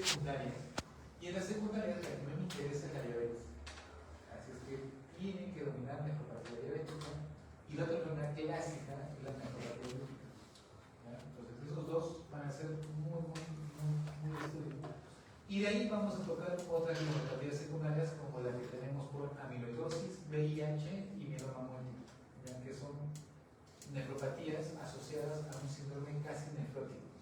secundaria. Y en la secundaria, la que no me interesa es la diabetes. Así es que tienen que dominar nefropatía diabética. Y la otra enfermedad clásica es la nefropatía diabética. Entonces, esos dos van a ser muy estudiados. Y de ahí vamos a tocar otras nefropatías secundarias como la que tenemos por amiloidosis, VIH y mieloma múltiple, que son nefropatías asociadas a un síndrome casi nefrótico.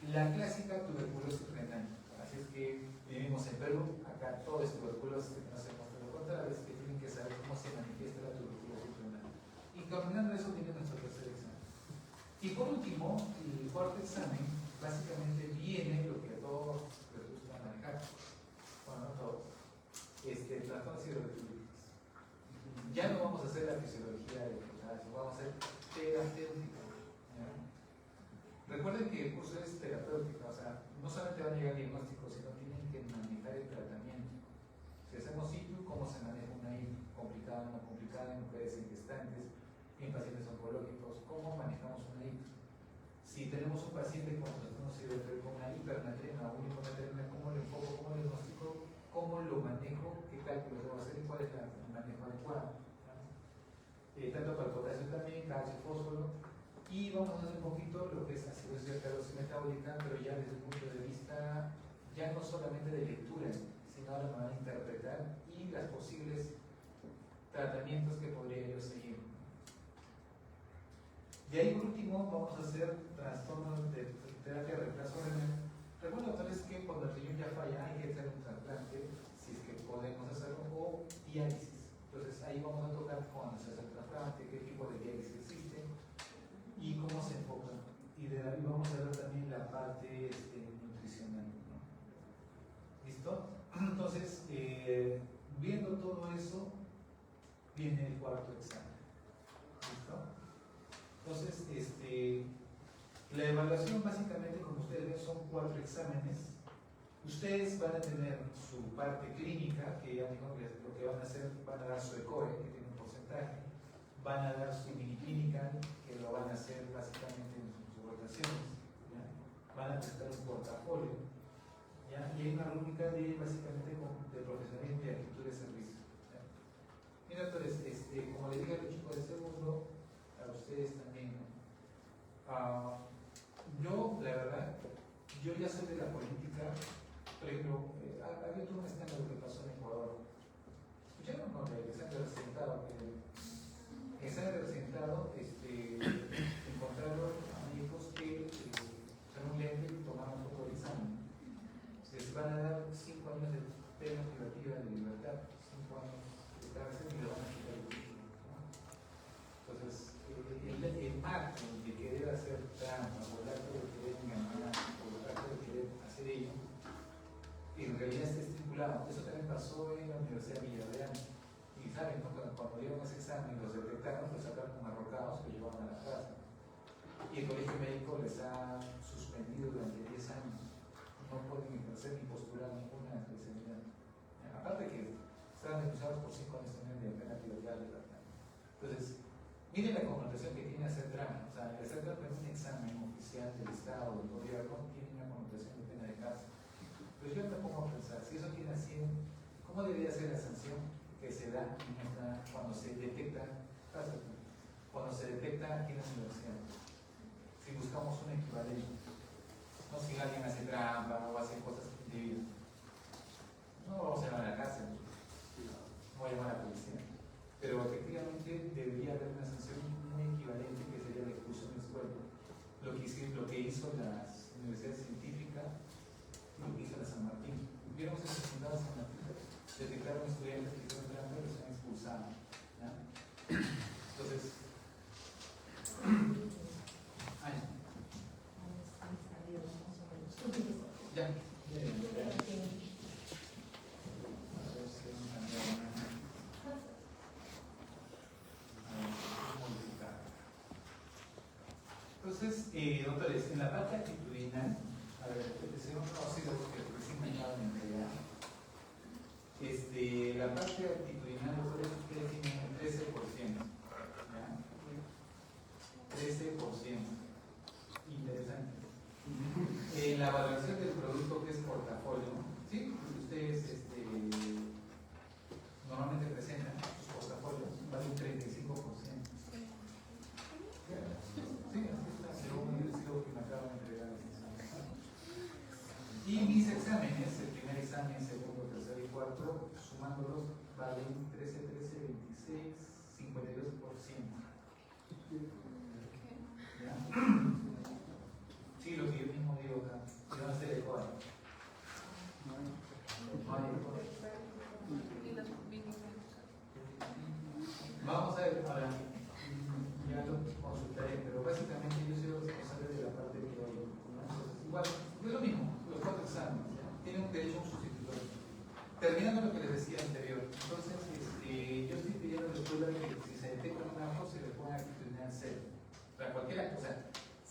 La clásica tuberculosis renal. Así es que vivimos en Perú, acá todo es tuberculosis, que no hacemos de lo contrario, es que tienen que saber cómo se manifiesta la tuberculosis renal. Y combinando eso viene nuestro tercer examen. Y por último, el cuarto examen, básicamente viene lo que a todos les gusta manejar. Bueno, no todos. Trastornos hidroelectrolíticos. Ya no vamos a hacer la fisiología de potasio, vamos a hacer terapéutica. Recuerden que el curso es terapéutica, o sea, no solamente van a llegar diagnósticos, sino tienen que manejar el tratamiento. Si hacemos situ, ¿cómo se maneja una HIV? Complicada, no complicada, en mujeres en gestantes, en pacientes oncológicos, ¿cómo manejamos una HIV? Si tenemos un paciente con una hipernatremia o una hiponatremia, ¿cómo lo enfoco? ¿Cómo lo diagnostico? ¿Cómo lo manejo? ¿Qué cálculos debo hacer? ¿Y cuál es el manejo adecuado? Tanto para el potasio también, calcio, fósforo. Y vamos a hacer un poquito lo que es acidosis alcalosis metabólica, pero ya desde el punto de vista, ya no solamente de lectura, sino ahora me van a interpretar y las posibles tratamientos que podría yo seguir. De ahí por último vamos a hacer trastornos de terapia de reemplazo renal. Recuerden, doctores, que cuando el riñón ya falla hay que hacer un trasplante, si es que podemos hacerlo, o diálisis. Entonces ahí vamos a tocar cuándo se hace el trasplante, qué tipo de diálisis existe y cómo se enfoca. Y de ahí vamos a ver también la parte nutricional, ¿no? ¿Listo? Entonces, viendo todo eso, viene el cuarto examen. ¿Listo? Entonces, la evaluación básicamente, como ustedes ven, son 4 exámenes. Ustedes van a tener su parte clínica, que ya digo que lo que van a hacer, van a dar su ECOE, que tiene un porcentaje, van a dar su mini clínica, que lo van a hacer básicamente en sus rotaciones, ¿ya? Van a presentar un portafolio, ¿ya? Y hay una rúbrica de básicamente de profesionalismo y actitud de servicio, ¿ya? Mira, entonces, como le dije a los chicos de segundo, a ustedes también, ¿no? Yo, la verdad, yo ya soy de la política. Por ejemplo, había todo un escándalo que pasó en Ecuador. ¿Escucharon con el examen de recientado? El examen de recientado encontraron a médicos que usaron un lente y tomaron foto del examen. Les van a dar 5 años de pena privativa de libertad, 5 años de cárcel y le van a quitar el título, ¿no? Entonces, el acto de querer hacer trampa, o el acto de querer engañar, o el acto de querer hacer ello, en realidad está estipulado. Eso también pasó en la Universidad de Villarreal. Y saben, ¿no? Cuando dieron ese examen, los detectaron, los sacaron como arrocados, que llevaban a la casa. Y el colegio médico les ha suspendido durante 10 años. No pueden ejercer ni postular ninguna especialidad. Aparte que estaban acusados por 5 años también de pena privativa de libertad. Entonces, miren la connotación que tiene hacer trampa. O sea, el hacer trampa es un examen oficial del Estado, del gobierno, tiene una connotación de pena de cárcel. Pues yo me pongo a pensar, si eso tiene así, ¿cómo debería ser la sanción que se da cuando se detecta quiénes se lo hacían? Si buscamos un equivalente, no si alguien hace trampa o hace cosas indebidas, no vamos a llamar a la cárcel, no voy a llamar a la policía, pero efectivamente debería haber una sanción muy equivalente que sería la expulsión del sueldo, lo que hizo las universidades científicas, lo que hizo la San Martín. Vieron esos resultados en San Martín, detectaron estudiantes que hicieron trampa y los han expulsado, ¿ya? Entonces, ya. Entonces, doctores, en la parte actitudinal, a ver, empecemos conocido porque recién me acaban de entregar. La parte actitudinal, doctores, ustedes tienen un 13%. ¿Ya? 13%. Interesante. En la evaluación del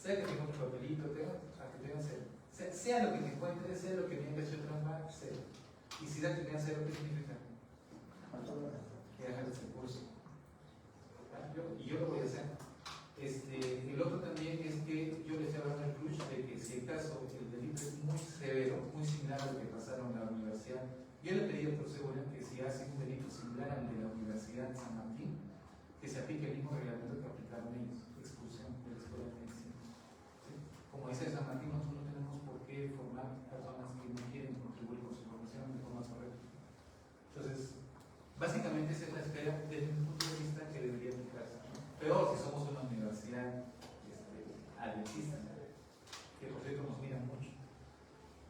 sea que tenga un papelito, a que tenga cero. Sea lo que te encuentres, sea lo que me hayas hecho trampa, cero. Y si da que tenga cero, ¿qué significa? Que hagas ese curso. Y yo lo voy a hacer. El otro también es que yo le estoy hablando al Cruz de que si el caso, el delito es muy severo, muy similar a lo que pasaron en la universidad, yo le pedí al profesor que si hace un delito similar al de la Universidad de San Martín, que se aplique el mismo reglamento que aplicaron ellos, expulsión de la escuela de medicina. ¿Sí? Como dice San Martín, nosotros no tenemos por qué formar personas que no quieren contribuir con su formación de forma correcta. Entonces, básicamente esa es la esfera desde mi punto de vista que debería aplicarse. Peor si somos una universidad adventista, que por cierto nos miran mucho.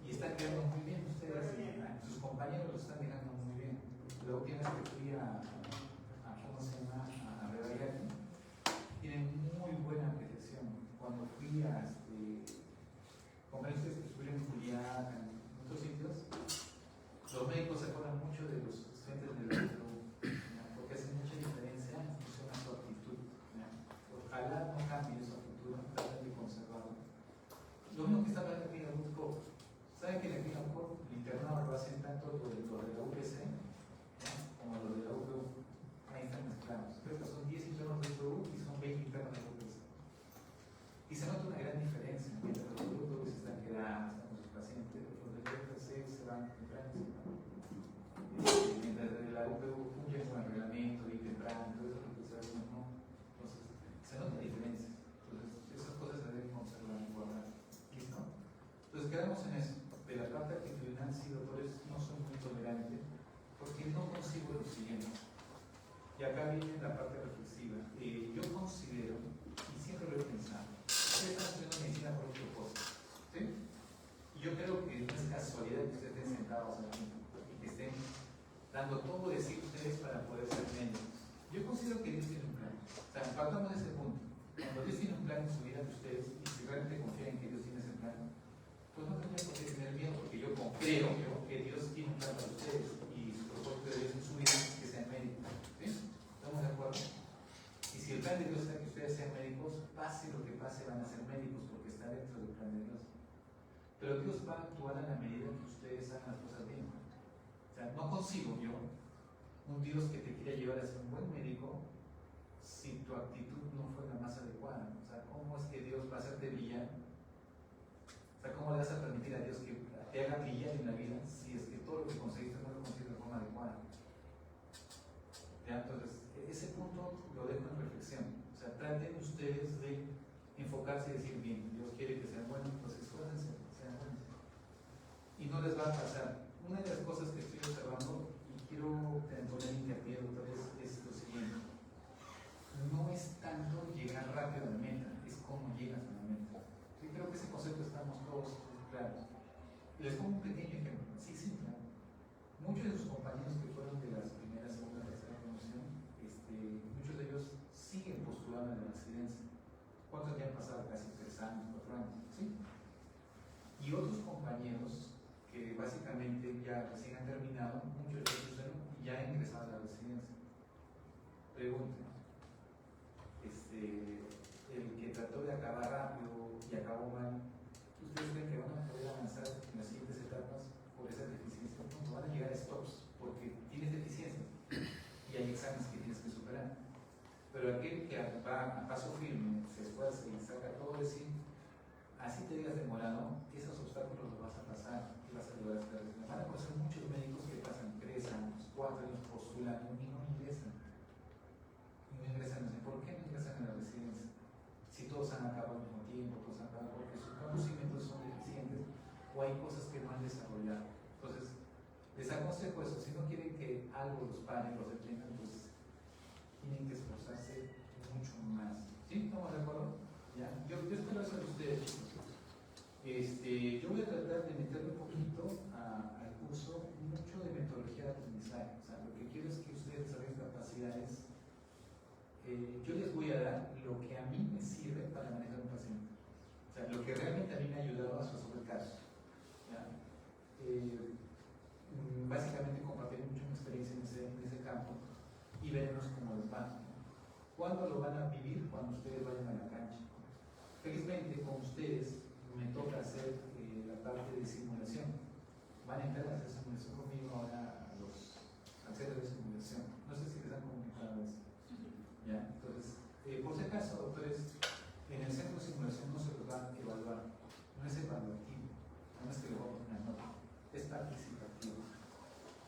Y están quedando muy bien ustedes, sus compañeros lo están dejando muy bien. La última vez que fui a ¿cómo se llama? A Rebayaki, tienen muy buena apreciación. Cuando fui a conferencias que estuvieron en Julián, en otros sitios, los médicos se acuerdan mucho de los estudiantes de la porque hacen mucha diferencia en función a su actitud. Ojalá no cambie su actitud, traten de conservarlo. Lo mismo que está hablando aquí en el grupo, ¿saben que aquí en el grupo el internado lo hacen tanto los de la UPC como los de la UPU? Ahí están mezclados. Creo que son 10 internos de UPU y son 20 internos de UPC. Y se nota una gran diferencia. Mientras los de UPU se están quedando, están con sus pacientes, los de la UPC se van temprano. Mientras de la UPU cumplen con el reglamento y temprano, todo eso lo que se hace, no. Entonces, se nota diferencia. Entonces, esas cosas se deben conservar y guardar. ¿Listo? Entonces, quedamos en eso. De la parte actitudinal, sí, doctores, no soy muy tolerante porque no consigo lo siguiente. Y acá viene la parte reflexiva. Yo considero, y siempre lo he pensado, ustedes están estudiando medicina por un propósito. ¿Sí? Y yo creo que no es casualidad que ustedes estén sentados aquí y que estén dando todo de sí ustedes para poder ser médicos. Yo considero que Dios tiene un plan. O sea, partamos de ese punto. Cuando Dios tiene un plan en su vida de ustedes, y si realmente confían en que Dios tiene ese plan, pues no tendría por qué tener miedo, porque yo creo que Dios tiene un plan para ustedes y su propósito de Dios en su vida es que sean médicos. ¿Sí? ¿Estamos de acuerdo? Y si el plan de Dios es que ustedes sean médicos, pase lo que pase, van a ser médicos porque está dentro del plan de Dios. Pero Dios va a actuar a la medida que ustedes hagan las cosas bien. O sea, no consigo yo un Dios que te quiera llevar a ser un buen médico si tu actitud no fue la más adecuada. O sea, ¿cómo es que Dios va a hacerte brillar? O sea, ¿cómo le vas a permitir a Dios que te haga brillar en la vida si es que todo lo que conseguiste no lo conseguiste de forma adecuada? ¿Ya? Entonces, ese punto lo dejo en reflexión. O sea, traten ustedes de enfocarse y decir, bien, Dios quiere que sean buenos, pues esfuércense, sean buenos. Y no les va a pasar. Una de las cosas que estoy observando, y quiero poner hincapié, doctores, es lo siguiente. No es tanto llegar rápido a la meta, es cómo llegas a la meta. Yo creo que ese concepto estamos todos claros. Les pongo un pequeño ejemplo. Sí, claro. Muchos de sus compañeros que fueron de las primeras, segunda, tercera promoción, muchos de ellos siguen postulando en la residencia. ¿Cuántos ya han pasado? Casi 3 años, 4 años, ¿sí? Y otros compañeros que básicamente ya recién han terminado, muchos de ellos ya han ingresado a la residencia. Pregunta. El que trató de acabar rápido y acabó mal, ¿ustedes creen que van a poder avanzar en las siguientes etapas por esas deficiencias? No van a llegar a stops porque tienes deficiencias y hay exámenes que tienes que superar. Pero aquel que va a paso firme, se esfuerza y saca todo de sí, así te digas demorado, esos obstáculos los vas a pasar y vas a lograr esta residencia. Van a conocer muchos médicos que pasan 3 años, 4 años postulando y no ingresan. No sé por qué no ingresan a la residencia. Si todos han acabado al mismo tiempo, todos han acabado porque sus conocimientos son deficientes o hay cosas que no han desarrollado. Entonces, les aconsejo eso. Si no quieren que algo los pare, los detengan, pues tienen que esforzarse mucho más. ¿Sí? ¿Estamos de acuerdo? ¿Ya? Yo espero eso de ustedes, chicos. Yo voy a tratar de meterme un poquito al curso mucho de metodología de aprendizaje. O sea, lo que quiero es que ustedes desarrollen capacidades. Yo les voy a dar lo que a mí me sirve para manejar un paciente. O sea, lo que realmente a mí me ha ayudado a resolver casos. ¿Ya? Básicamente compartir mucho mi experiencia en ese campo y veremos cómo les va. ¿Cuándo lo van a vivir? Cuando ustedes vayan a la cancha. felizmente con ustedes me toca hacer la parte de simulación. Van a entrar a hacer simulación conmigo ahora al centro de simulación. No sé si les han comunicado eso. ¿Ya? Entonces, por si acaso, doctores, en el centro de simulación no se los van a evaluar, no es evaluativo, no es que le vamos a una nota, es participativo.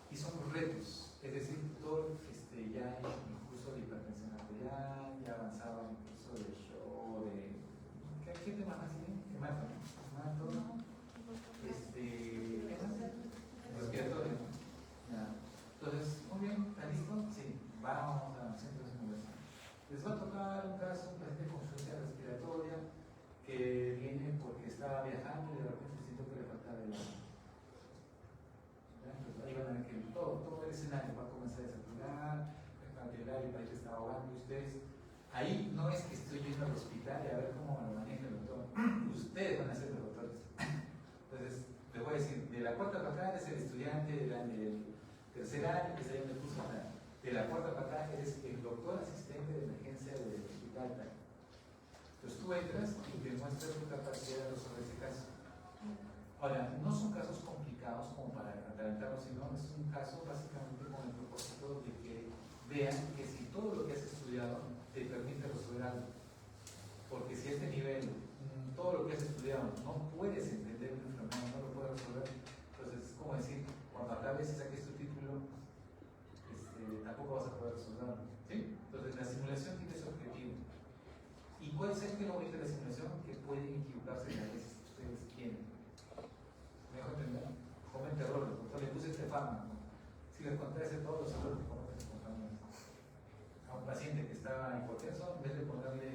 Y son retos, es decir, todo ya he hecho mi curso de hipertensión arterial, ya avanzaba en el curso de show, ¿qué tema más tiene? Hemato, ¿qué más? Respiratorio. Ya. Entonces, muy bien, ¿está listo? Sí, vamos al centro de simulación. Les va a tocar un caso, un paciente con insuficiencia respiratoria que viene porque estaba viajando y de repente sintió que le faltaba el aire. Entonces ahí van a ver que todo el escenario va a comenzar a saturar, el aire parece que está ahogando y ustedes. Ahí no es que estoy yendo al hospital y a ver cómo lo maneja el doctor. Ustedes van a ser los doctores. Entonces, les voy a decir, de la puerta para acá eres el estudiante del tercer año que está yendo el curso acá. De la puerta para acá eres el doctor asistente de emergencia del hospital. Entonces tú entras y demuestras tu capacidad de resolver ese caso. Ahora, no son casos complicados como para adelantarlos, sino es un caso básicamente con el propósito de que vean que si todo lo que has estudiado te permite resolver algo. Porque si a este nivel, todo lo que has estudiado no puedes entender una enfermedad, no lo puedes resolver, entonces es como decir, cuando acabes y saques tu título, tampoco vas a poder resolverlo. ¿Sí? Entonces la simulación tiene ese objetivo. Y puede ser que lo bonito de la simulación que pueden equivocarse las veces que ustedes quieren. ¿Me dejo entender? Comete errores. Entonces le puse este fármaco. Si les contase todos los errores que cometen los compañeros. A un paciente que estaba hipotenso, en vez de ponerle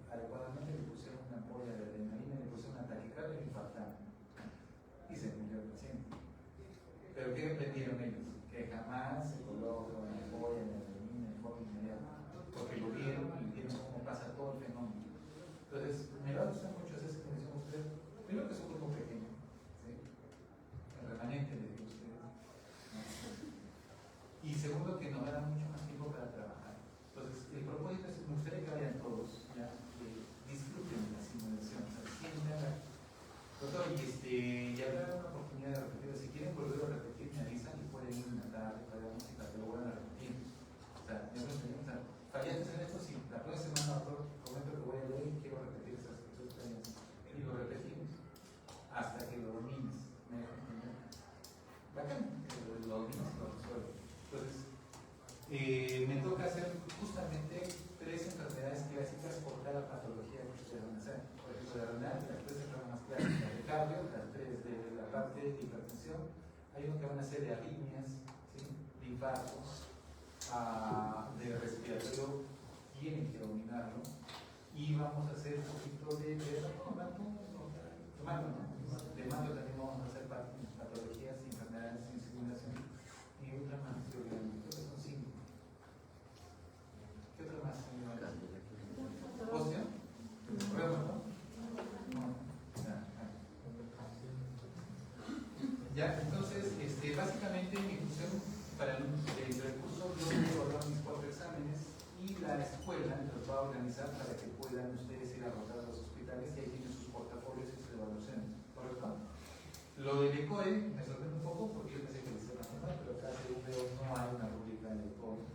adecuadamente, le pusieron una ampolla de adrenalina, le pusieron una taquicardia y infartaron. Y se murió el paciente. Pero ¿qué aprendieron ellos? Que jamás se coloca una ampolla de adrenalina de forma inmediata. Porque lo vieron y vieron cómo pasa todo el fenómeno. Entonces, me va a gustar mucho esa explicación a usted. Primero que es un grupo pequeño, ¿sí? El remanente le digo a ustedes. ¿No? Y segundo, que nos va a dar mucho más tiempo para trabajar. Entonces, el propósito es, me gustaría que vayan todos, ¿ya? Disfruten la simulación, o sea, sientan. Doctor, y habrá una oportunidad de repetirlo. Si quieren volver a repetir, me avisan y pueden ir una tarde para la música, que lo vuelvan a repetir. O sea, ya lo entendemos. O sea, fallaste en esto, sí. La próxima semana, prometo que voy a leer y quiero repetir esas experiencias. Y lo repetimos hasta que lo domines. ¿Me dejo entender? Bacán, lo domines y lo resuelves. Entonces, me toca hacer justamente 3 enfermedades clásicas por cada patología que ustedes van a hacer. Por ejemplo, la renal, las 3 enfermedades clásicas de cardio, las 3 de la parte de hipertensión. Hay uno que van a ser de arritmias, ¿sí? De infartos, de respiratorio, tienen que dominarlo. Y vamos a hacer un poquito de mando también vamos a hacer patologías y enfermedades sin simulación. Y otra más, creo que son 5. ¿Qué otra más? ¿Hostia? ¿Prueba, no? No. Ya, entonces, básicamente mi función para el recurso, yo voy a evaluar mis 4 exámenes y la escuela los va a organizar para que puedan ustedes ir a rotar a los hospitales y ahí tienen sus portafolios y sus evaluaciones, ¿correcto? Lo del ECOE me sorprende un poco porque yo pensé que les iba a contar, pero acá según veo no hay una rúbrica en el ECOE,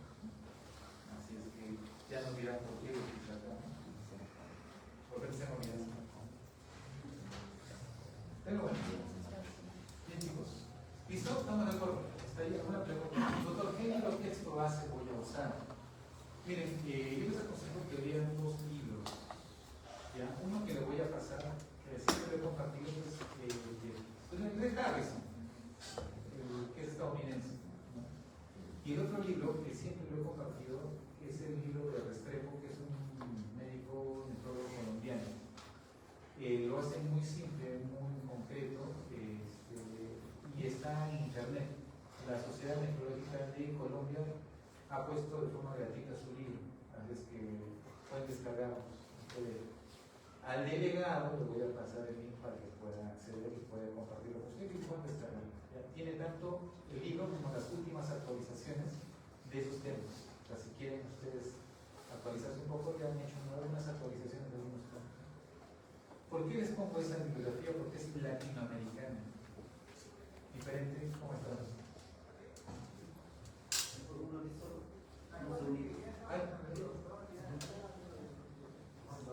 así es que ya nos dirán por qué lo que acá. Por qué se me olvidó. Pero bueno, bien chicos, ¿listo? ¿Estamos de acuerdo? ¿Está ahí alguna pregunta? Doctor, ¿qué libro texto base voy a usar? Miren, yo les aconsejo que lean 2 libros. ¿Ya? Uno que le voy a pasar, que siempre he compartido, es de Harrison, que es estadounidense, ¿no? Y el otro libro que siempre lo he compartido es el libro de Restrepo, que es un médico nefrólogo colombiano. Lo hace muy simple, muy concreto, y está en internet. La Sociedad Nefrológica de Colombia ha puesto de forma gratuita su libro, así es que pueden descargarlo. Al delegado le voy a pasar el link para que pueda acceder y pueda compartirlo con ustedes y puedan descargarlo. Tiene tanto el libro como las últimas actualizaciones de esos temas. O sea, si quieren ustedes actualizarse un poco, ya han hecho algunas actualizaciones de algunos temas. ¿Por qué les pongo esa bibliografía? Porque es latinoamericana. Diferente, ¿cómo estamos?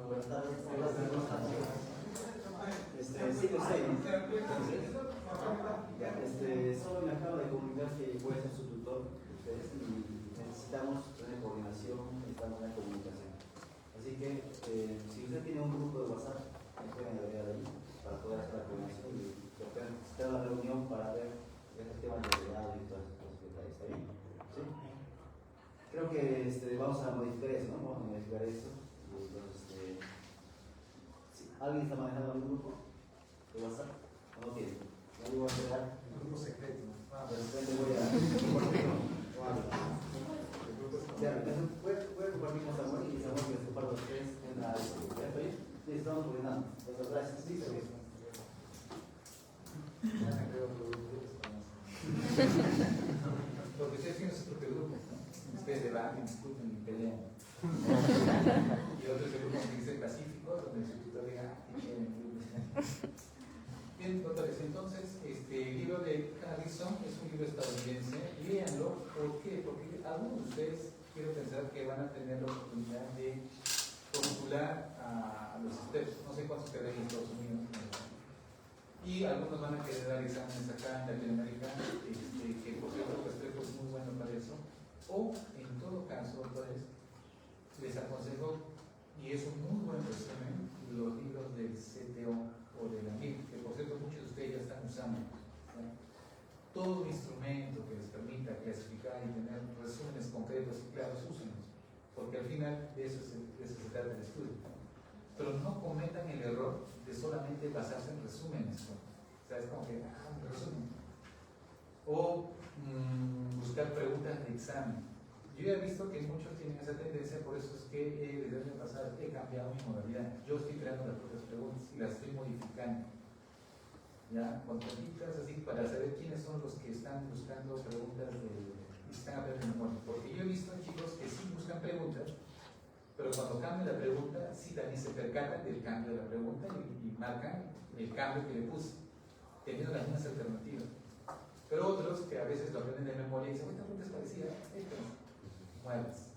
Buenas tardes. Sí, lo sé. Solo me acaba de comunicar que voy a ser su tutor de ustedes y necesitamos tener coordinación, necesitamos una comunicación. Así que, si usted tiene un grupo de WhatsApp, me pueden agregar ahí para poder hacer la coordinación y tener una reunión para ver esos temas de legado y todas esas cosas que trae. ¿Está bien? ¿Sí? Creo que vamos a modificar eso, ¿no? Vamos a modificar eso. Entonces, ¿alguien está manejando algún grupo de WhatsApp? ¿O no tiene? ¿No lo voy a agregar? Un grupo secreto. De repente voy a compartir con alguien. Voy a compartir con Samuel y Samuel me separa los tres en la lista. ¿Está bien? Sí, estamos coordinando. Muchas gracias. Sí, está bien. Porque ustedes tienen su propio grupo, ¿no? Ustedes debaten, discuten y pelean. Y otros de grupos que dicen pacífico, donde el tutor diga, bien, doctores, entonces, el libro de Harrison es un libro estadounidense. Léanlo. ¿Por qué? Porque algunos de ustedes quiero pensar que van a tener la oportunidad de postular a los steps. No sé cuántos quedan en Estados Unidos. Y algunos van a querer dar exámenes acá en Latinoamérica, que por cierto el Estrepo es muy bueno para eso. O, en todo caso, entonces, les aconsejo, y es un muy buen resumen, los libros del CTO o de la MIR, que por cierto muchos de ustedes ya están usando. ¿Sí? Todo un instrumento que les permita clasificar y tener resúmenes concretos y claros, úsenlos, porque al final de eso se trata el estudio. Pero no cometan el error de solamente basarse en resúmenes. O sea, es como que, un resumen. O buscar preguntas de examen. Yo ya he visto que muchos tienen esa tendencia, por eso es que desde el año pasado he cambiado mi modalidad. Yo estoy creando las propias preguntas y las estoy modificando. ¿Ya? Con tablitas así para saber quiénes son los que están buscando preguntas y están aprendiendo memoria. Porque yo he visto chicos que sí buscan preguntas, pero cuando cambian la pregunta, sí también se percatan del cambio de la pregunta y marcan el cambio que le puse, teniendo las mismas alternativas. Pero otros que a veces lo aprenden de memoria y dicen, esta pregunta es parecida, muevas.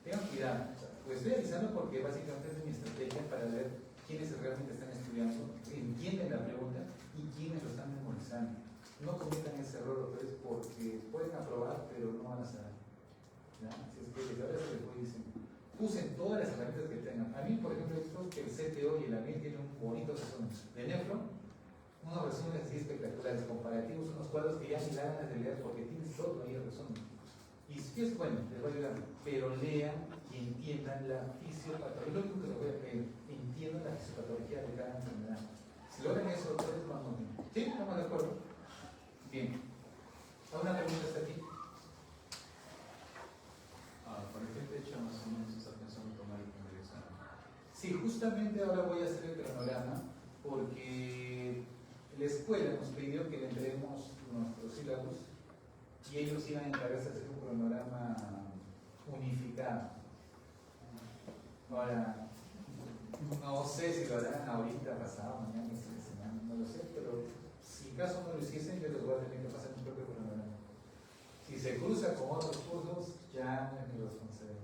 Tengan cuidado. Lo estoy avisando porque básicamente es mi estrategia para ver quiénes realmente están estudiando, entienden la pregunta y quiénes lo están memorizando. No cometan ese error, doctores, porque pueden aprobar, pero no van a saber. Si es que desde ahora se les voy diciendo. Usen todas las herramientas que tengan. A mí, por ejemplo, he visto que el CTO y el AMIR tienen un bonito resumen. De Nefro, unos resúmenes así espectaculares, comparativos, unos cuadros que ya ni dan ganas de leer porque tienes todo ahí el resumen. Y si es bueno, les voy a ayudar, pero lean y entiendan la fisiopatología. Es lo único que les voy a pedir, entiendan la fisiopatología de cada enfermedad. Si logran eso, ustedes van muy bien. ¿Sí? ¿Estamos de acuerdo? Bien. ¿Alguna pregunta hasta aquí? ¿Para qué fecha más o menos está pensando tomar el primer examen? Sí, justamente ahora voy a hacer el cronograma porque la escuela nos pidió que le entreguemos nuestros sílabos y ellos iban a encargarse de hacer un cronograma unificado. Ahora, no sé si lo harán ahorita, pasado, mañana, esta semana, no lo sé, pero si caso no lo hiciesen, yo les voy a tener que pasar mi propio cronograma. Si se cruza con otros cursos, ya no es mi responsabilidad.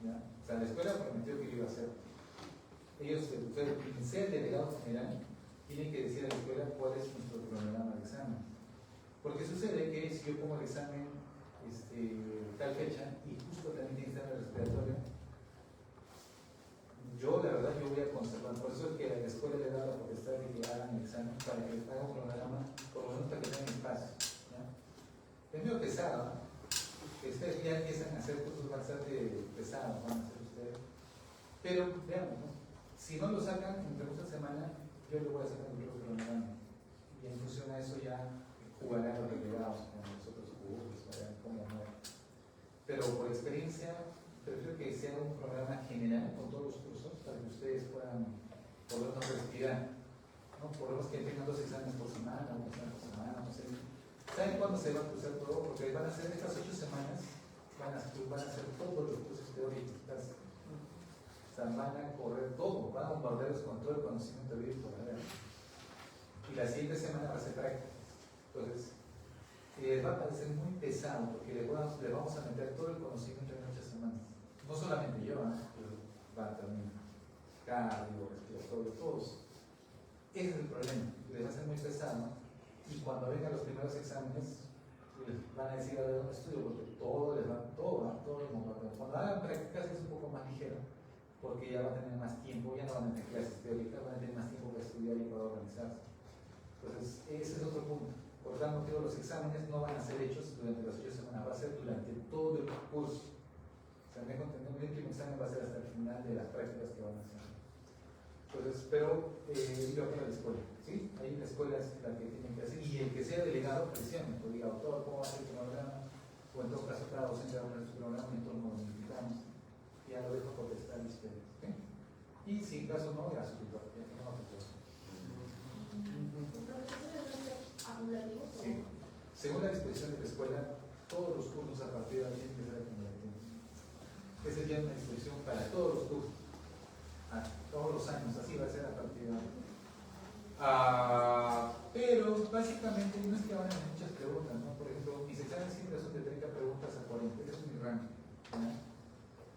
¿Ya? O sea, la escuela prometió que lo iba a hacer. Ellos, quien sea el delegado general, tienen que decir a la escuela cuál es nuestro cronograma de examen. Porque sucede que si yo pongo el examen tal fecha y justo también tiene que estar el respiratorio, yo la verdad yo voy a conservar. Por eso es que a la escuela le da la potestad de que hagan el examen para que hagan un cronograma, por lo menos para que tengan espacio. Es medio pesado, ¿no? Que ustedes ya empiezan a hacer cursos bastante pesados, van a hacer ustedes. Pero veamos, ¿no? Si no lo sacan entre esta semana, yo le voy a sacar el propio cronograma. Y en función a eso ya jugarán los relegados con los otros cursos, verán cómo mueven. Pero por experiencia, prefiero que sea un programa general con todos los cursos para que ustedes puedan por lo menos respirar, ¿no? Por lo menos que tengan 2 exámenes por semana, un examen por semana, no sé. ¿Saben cuándo se va a cruzar todo? Porque van a ser estas 8 semanas, van a ser todos los cursos teóricos. O sea, van a correr todo, van a bombardearlos con todo el conocimiento de por haber. Y la siguiente semana va a ser práctica. Entonces, les va a parecer muy pesado porque le vamos a meter todo el conocimiento en 8 semanas. No solamente yo, pero va también cardio, respiratorio, todos. Ese es el problema, les va a ser muy pesado. Y cuando vengan los primeros exámenes, les van a decir, a ver, ¿dónde estudio? Porque todo les va, todo el mundo. Cuando hagan prácticas es un poco más ligero, porque ya van a tener más tiempo, ya no van a tener clases teóricas, van a tener más tiempo para estudiar y para organizarse. Entonces, ese es otro punto. Por tal motivo, los exámenes no van a ser hechos durante las 8 semanas, va a ser durante todo el curso. O sea, me contento, el último examen va a ser hasta el final de las prácticas que van a hacer. Entonces, pero yo para la escuela, ¿sí? Ahí la escuela es la que tiene que hacer, y el que sea delegado presione, pues diga, autor, ¿cómo va a ser el cronograma? O en todo caso, cada docente va a poner su cronograma y entonces nos notificamos. Ya lo dejo contestar a ustedes, ¿sí? Y si en caso no, ya su tutor, ya que no tutor. Sí. Según la disposición de la escuela, todos los cursos a partir de ahora tienen que ser acumulativos. Esa es ya una disposición para todos los cursos. Todos los años, así va a ser a partir de ahora. Pero básicamente no es que van a haber muchas preguntas, ¿no? Por ejemplo, mis exámenes siempre son de 30 preguntas a 40, ese es mi rango, ¿no?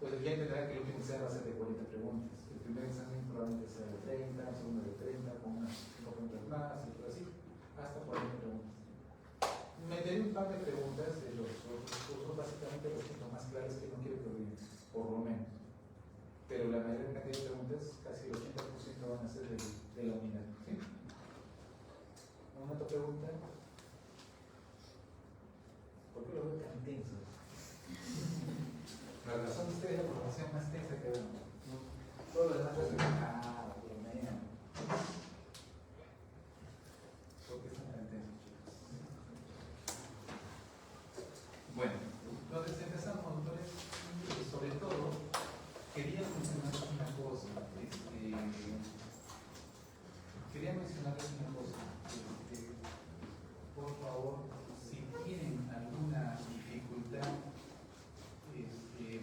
Entonces ya entenderán que el último examen va a ser de 40 preguntas. El primer examen probablemente sea de 30, el segundo de 30, con unas 5 preguntas más, y todo así, hasta 40 preguntas. Meteré un par de preguntas de los otros cursos, básicamente los puntos más claros que no quiero que olviden, por lo menos. Pero la mayor cantidad de preguntas, casi el 80% van a ser de la unidad. ¿Sí? ¿Una otra pregunta? ¿Por qué lo veo tan tenso? La razón de ustedes es la formación más tensa que vemos. Todo lo demás es relajado, por lo menos. ¿Por qué están tan tensos, chicos? Bueno, entonces empezamos, doctores, sobre todo. Quería mencionarles una cosa. Por favor, si tienen alguna dificultad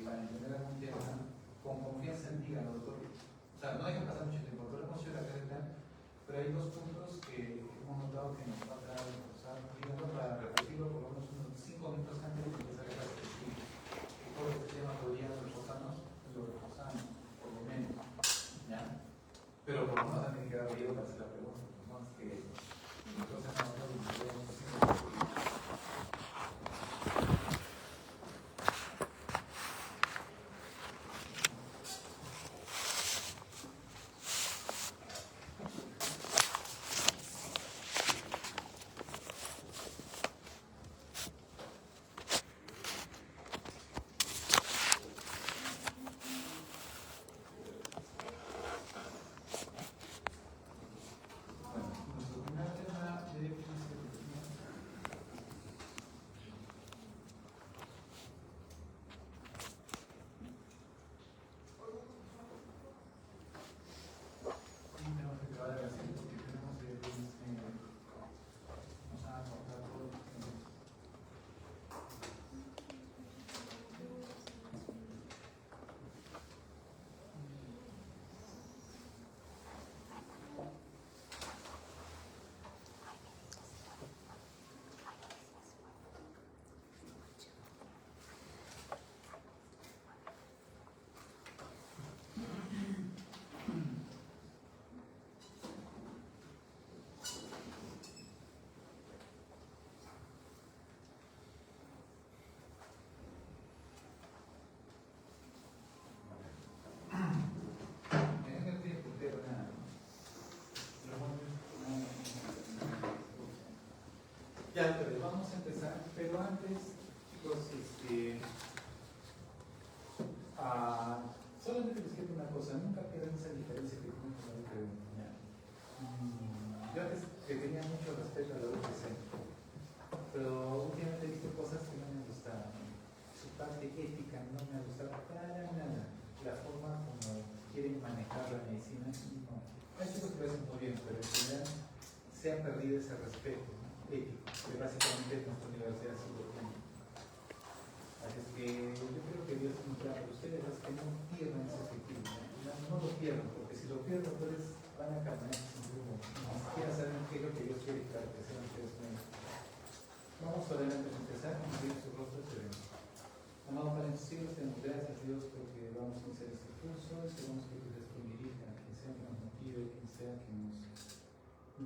para entender algún tema, con confianza díganlo, doctor. O sea, no dejen pasar mucho tiempo, pero hemos hecho la carta, pero hay dos puntos que hemos notado que nos falta reforzar. Díganlo para repetirlo por lo menos unos 5 minutos antes de empezar la clase. Todo lo que se llama podría reforzarnos, lo reforzamos. ¿Ya? Pero por lo menos también queda abierto para hacer la pregunta, no es que entonces ya, pero vamos a empezar, pero antes, chicos, solamente les quiero una cosa, nunca pierdan esa diferencia que tienen con la pregunta. Yo antes que tenía mucho respeto a la UPC, pero últimamente he visto cosas que no me han gustado. Su parte ética no me ha gustado para nada. La forma como quieren manejar la medicina, no. Hay chicos que lo hacen muy bien, pero en general se ha perdido ese respeto ético, que básicamente nuestra universidad sí lo tiene. Así es que yo creo que Dios es muy claro para ustedes, es que no pierdan ese objetivo. no lo pierdan, porque si lo pierden, entonces van a caminar sin rumbo. Ni siquiera saben qué es lo que Dios quiere que sean ustedes mismos. Vamos adelante a empezar con su rostro sereno. Amado Padre en tus cielos, te damos gracias, Dios, porque vamos a iniciar este curso. Esperamos que tu Espíritu dirija a quien sea que nos motive, quien sea que nos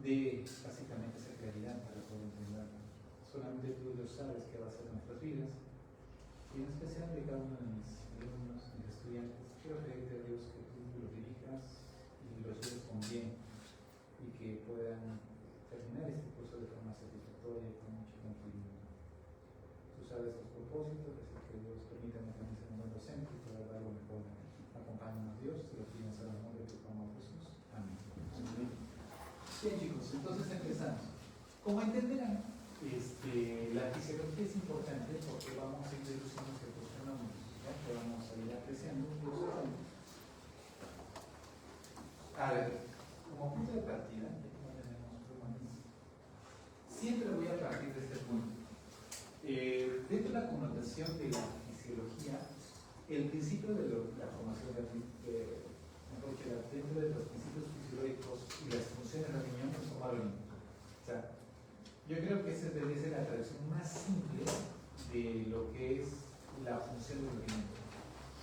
dé básicamente esa claridad para poder entenderlo. Solamente tú, Dios, sabes qué va a ser en nuestras vidas. Y en especial de cada uno de mis alumnos, mis estudiantes, quiero pedirte a Dios que tú los dirijas y los lleves con bien y que puedan terminar este curso de forma satisfactoria y con mucha tranquilidad. Tú sabes los propósitos, así que Dios permítame también ser un buen docente y poder dar lo mejor. Acompáñanos Dios, te lo pido en el nombre de tu amado Jesús. Amén. Bien chicos, entonces empezamos. Como entenderán, la fisiología es importante porque vamos a ir deduciendo ciertos fenómenos, ¿ya? Que vamos a ir apreciando y observando. A ver, como punto de partida, no tenemos problemas, siempre voy a partir de este punto. Dentro de la connotación de la fisiología, el principio de la formación mejor que dentro de los principios fisiológicos y las funciones de la riñón es formar el riñón. O sea, yo creo que esa debe ser la traducción más simple de lo que es la función del riñón.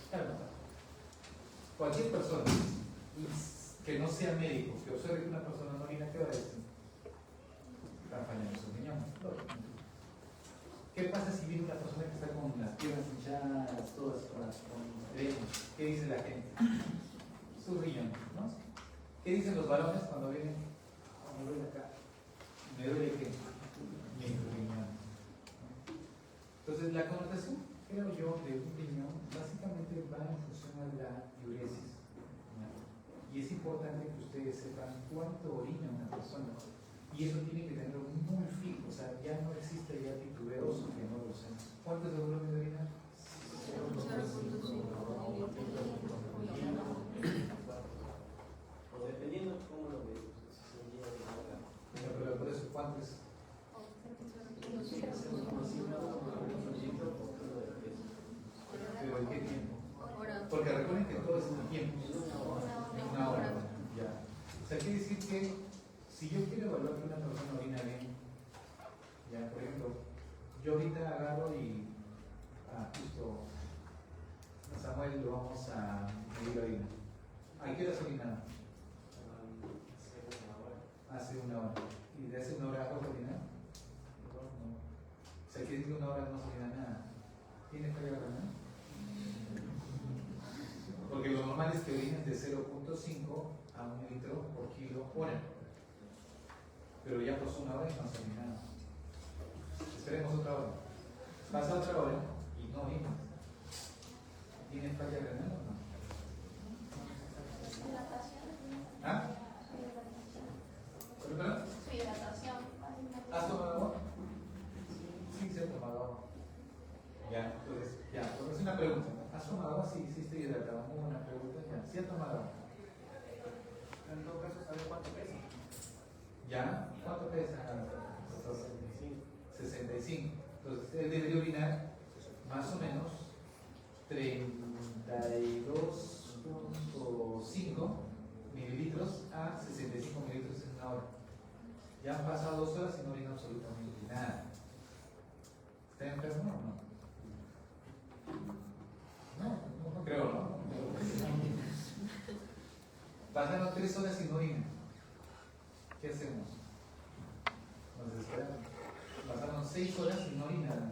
Claro, cualquier persona que no sea médico, que observe que una persona no orina, ¿qué va a decir? Está fallando su riñón. ¿Qué pasa si viene una persona que está con las piernas hinchadas, todas con edemas? ¿Qué dice la gente? Su riñón, ¿no? ¿Qué dicen los varones cuando vienen? Oh, me duele acá. ¿Me duele qué? Mi riñón. Entonces, la connotación, creo yo, de un riñón básicamente va en función a la diuresis. Y es importante que ustedes sepan cuánto orina una persona. Y eso tiene que tenerlo muy fijo. O sea, ya no existe ya titubeos que no lo sean. ¿Cuánto es el volumen de orina? 0.5. Dependiendo cómo lo veas. Pero por eso, ¿cuánto es? ¿Pero en qué tiempo? Porque recuerden que todo es en tiempo. Una hora. Ya. O sea, quiere decir que si yo quiero evaluar que una persona orina bien, ya, por ejemplo, yo ahorita agarro y justo a Samuel lo vamos a medir orina. ¿A qué hora se orina? Hace una hora. ¿Y de hace una hora a orinar? No. O sea, quiere decir que una hora no se orina nada. ¿Tiene falla renal? Porque lo normal es que orines de 0.5 a 1 litro por kilo hora. Pero ya pasó una hora y no se orina nada. Esperemos otra hora. Pasa otra hora y no orinas. ¿Tiene falla renal o no? ¿Ah? ¿Perdón? Su hidratación. ¿Has tomado agua? Sí, se ha tomado agua. Ya, entonces, ya, es una pregunta. ¿Has tomado agua? Sí, sí estoy hidratado. Muy buena pregunta. Ya, sí ha tomado agua. En todo caso, ¿sabe cuánto pesa? ¿Ya? ¿Cuánto pesa? 65. Entonces, él debería orinar más o menos 32.5 mililitros a 65 mililitros en una hora. Ya han pasado 2 horas y no orina absolutamente nada. ¿Está enfermo o no? No creo, ¿no? Pasaron 3 horas y no orina. ¿Qué hacemos? Nos esperamos. Pasaron 6 horas y no orina.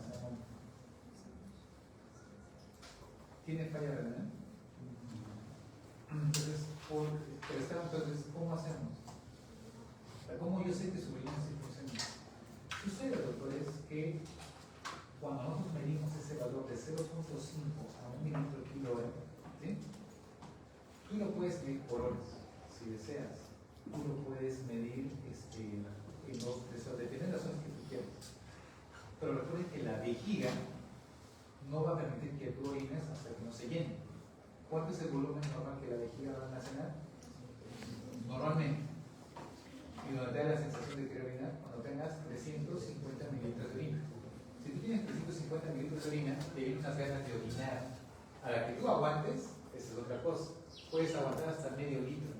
¿Tiene falla renal? Entonces, ¿cómo hacemos? ¿Cómo yo sé que su riñón es 100%? Sucede, doctores, que cuando nosotros medimos ese valor de 0.5 a 1 mililitro por kilo hora, ¿sí? Tú lo puedes medir por horas, si deseas. Tú lo puedes medir depende de las zonas que tú quieras. Pero recuerden que la vejiga no va a permitir que tú orines hasta que no se llene. ¿Cuánto es el volumen normal que la vejiga va a almacenar? Normalmente. Y donde te da la sensación de querer orinar, cuando tengas 350 mililitros de orina. Si tú tienes 350 mililitros de orina, te vienen unas ganas de orinar. A la que tú aguantes, esa es otra cosa. puedes aguantar hasta medio litro.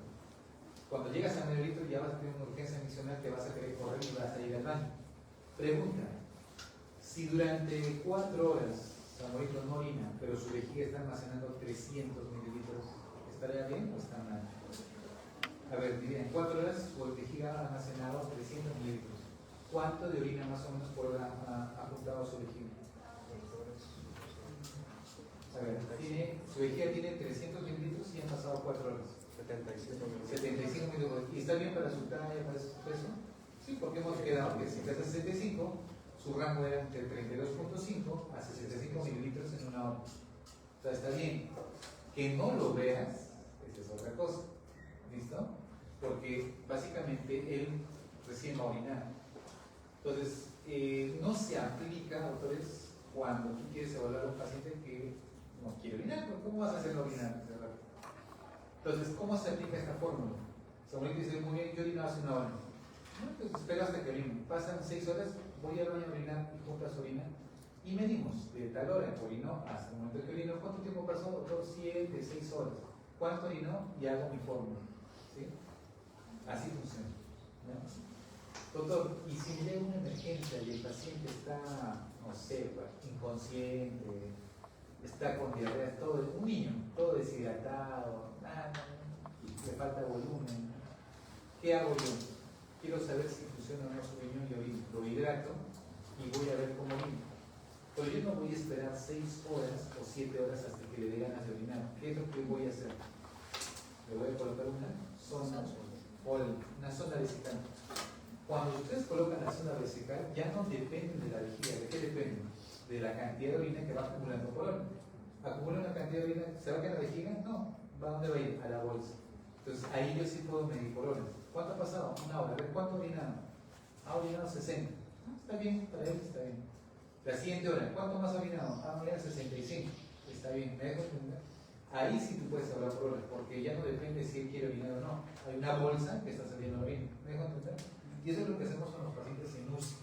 Cuando llegas a medio litro ya vas a tener una urgencia miccional, te vas a querer correr y vas a ir al baño. Pregunta, si durante 4 horas Samuelito no orina, pero su vejiga está almacenando 300 mililitros, ¿estaría bien o está mal? A ver, en 4 horas su vejiga ha almacenado 300 mililitros. ¿Cuánto de orina más o menos por hora ha juntado su vejiga? A ver, su vejiga tiene 300 mililitros y han pasado 4 horas. 75 minutos. ¿Y está bien para su talla, para su peso? Sí, porque hemos quedado que si pesa 65, su rango era entre 32.5 a 65 mililitros en una hora. O sea, está bien. Que no lo veas, esa es otra cosa. ¿Listo? Porque básicamente él recién va a orinar. Entonces, no se aplica, autores, cuando tú quieres evaluar a un paciente que no quiere orinar. ¿Cómo vas a hacerlo orinar? Entonces, ¿cómo se aplica esta fórmula? Samuel dice, muy bien, yo orino hace 1 hora. Entonces, espero hasta que orino. Pasan 6 horas, voy al baño a orinar y juntas orina. Y medimos de tal hora que orinó hasta el momento que orinó. ¿Cuánto tiempo pasó? Doctor, 7, 6 horas. ¿Cuánto orinó? Y hago mi fórmula. ¿Sí? Así funciona. ¿No? Doctor, y si llega una emergencia y el paciente está, no sé, inconsciente, está con diarrea, todo, un niño, todo deshidratado, le falta volumen, ¿qué hago yo? Quiero saber si funciona o no su riñón y orino. Lo hidrato y voy a ver cómo orino. Pero yo no voy a esperar 6 horas o 7 horas hasta que le dé ganas de orinar. ¿Qué es lo que voy a hacer? Le voy a colocar una sonda vesical. Cuando ustedes colocan la sonda vesical, ya no dependen de la vejiga. ¿De qué dependen? De la cantidad de orina que va acumulando por hora. Acumula una cantidad de orina, ¿se va a quedar en la vejiga? No. ¿Va a dónde va a ir? A la bolsa. Entonces ahí yo sí puedo medir por horas. ¿Cuánto ha pasado? 1 hora. A ver, ¿cuánto ha orinado? Ha orinado 60. Está bien, para él está bien. La siguiente hora, ¿cuánto más ha orinado? Ha orinado 65. Está bien, ¿me dejo entender? Ahí sí tú puedes hablar por horas, porque ya no depende si él quiere orinar o no. Hay una bolsa que está saliendo la orina. ¿Me dejo entender? Y eso es lo que hacemos con los pacientes en UCI.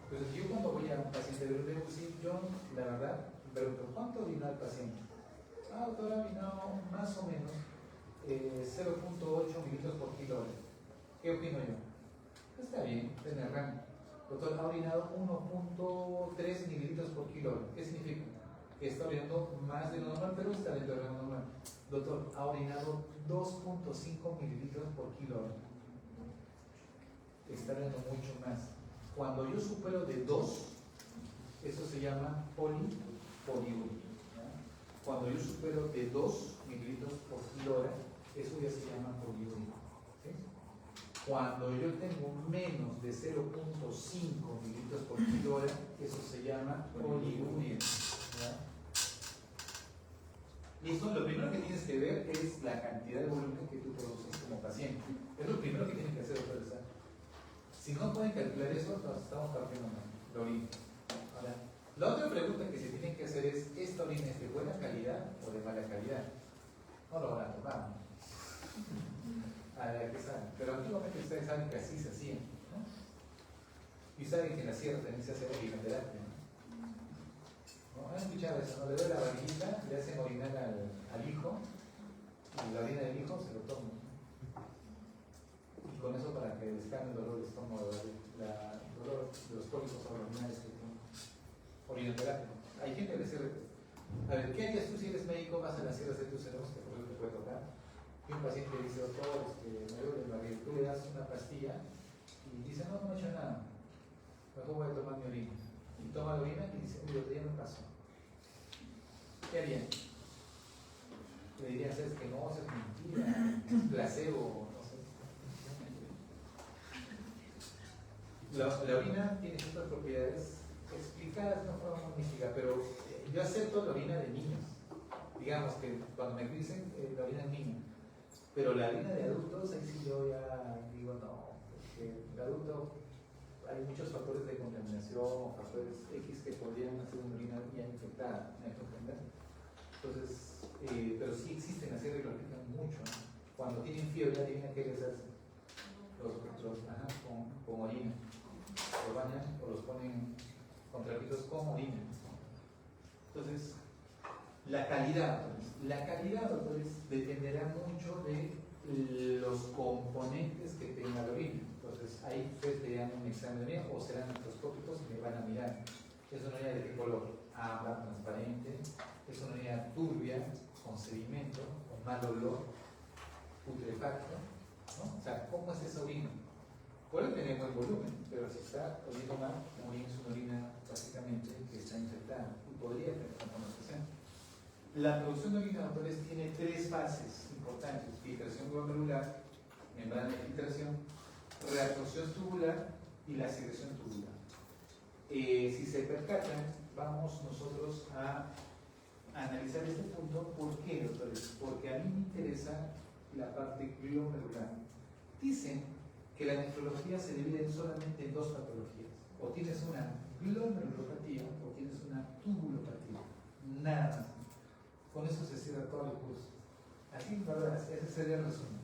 Entonces yo cuando voy a un paciente de UCI, yo la verdad pregunto, ¿cuánto orina el paciente? Doctor, ha orinado más o menos 0.8 mililitros por kilo hora. ¿Qué opino yo? Está bien, está en el rango. Doctor, ha orinado 1.3 mililitros por kilo hora. ¿Qué significa? Que está orinando más de lo normal, pero está dentro del rango normal. Doctor, ha orinado 2.5 mililitros por kilo hora. Está orinando mucho más. Cuando yo supero de 2, eso se llama poliuria. Cuando yo supero de 2 mililitros por kilo hora, eso ya se llama poliuria. ¿Sí? Cuando yo tengo menos de 0.5 mililitros por kilo hora, eso se llama poliuria. Listo, lo primero que tienes que ver es la cantidad de volumen que tú produces como paciente. Es lo primero que tienen que hacer ustedes. Si no pueden calcular eso, nos estamos partiendo la orina. Ahora, la otra pregunta que se tienen que hacer es, ¿esta orina es de buena calidad o de mala calidad? No lo van a tomar, ¿no? A la que saben. Pero antiguamente ustedes saben que así se hacía, ¿no? Y saben que en la sierra también se hace orinoterapia, ¿no? ¿Han escuchado eso? ¿No? Le doy la barriguita, le hacen orinar al hijo, y la orina del hijo se lo toman. Y con eso para que descargue el dolor del estómago, el dolor de los cólicos abdominales que tienen. Orinoterapia. Hay gente que le sirve. A ver, ¿qué harías tú si eres médico? Vas a las sierras de tus cerebros, que por eso te puede tocar. Y un paciente dice, doctor, me duele la barriga. Tú le das una pastilla y dice, no me he hecho nada. Mejor voy a tomar mi orina. Y toma la orina y dice, uy, doctor, ya me pasó. ¿Qué harían? Le dirían, ¿sabes que no? Eso es mentira, es placebo, no sé. La orina tiene ciertas propiedades explicadas de una forma magnífica, pero yo acepto la orina de niños. Digamos que cuando me dicen la orina de niño, pero la orina de adultos, ahí sí yo ya digo no, porque el adulto hay muchos factores de contaminación, factores X que podrían hacer una orina ya infectada, ¿me entiendes? Entonces, pero sí existen, así que lo aplican mucho, ¿no? Cuando tienen fiebre, adivina qué les hacen. Con orina. Los bañan o los ponen con trapitos con orina. Entonces, la calidad, La calidad, doctores, dependerá mucho de los componentes que tenga la orina. Entonces, ahí ustedes le dan un examen de orina o serán microscópicos y me van a mirar. Es una orina de qué color: ámbar, transparente, es una orina turbia, con sedimento, con mal olor, putrefacto, ¿no? O sea, ¿cómo es esa orina? Puede tener buen volumen, pero si está oliendo mal, la orina es una orina básicamente que está infectada y podría tener contaminación. La producción de orina, doctores, tiene tres fases importantes: filtración glomerular, membrana de filtración, reabsorción tubular y la secreción tubular. Si se percatan, vamos nosotros a analizar este punto. ¿Por qué, doctores? Porque a mí me interesa la parte glomerular. Dicen que la nefrología se divide solamente en dos patologías: o tienes una glomerulopatía o tienes una tubulopatía, nada más. Con eso se cierra todo el curso. Así, ¿verdad? Ese sería el resumen.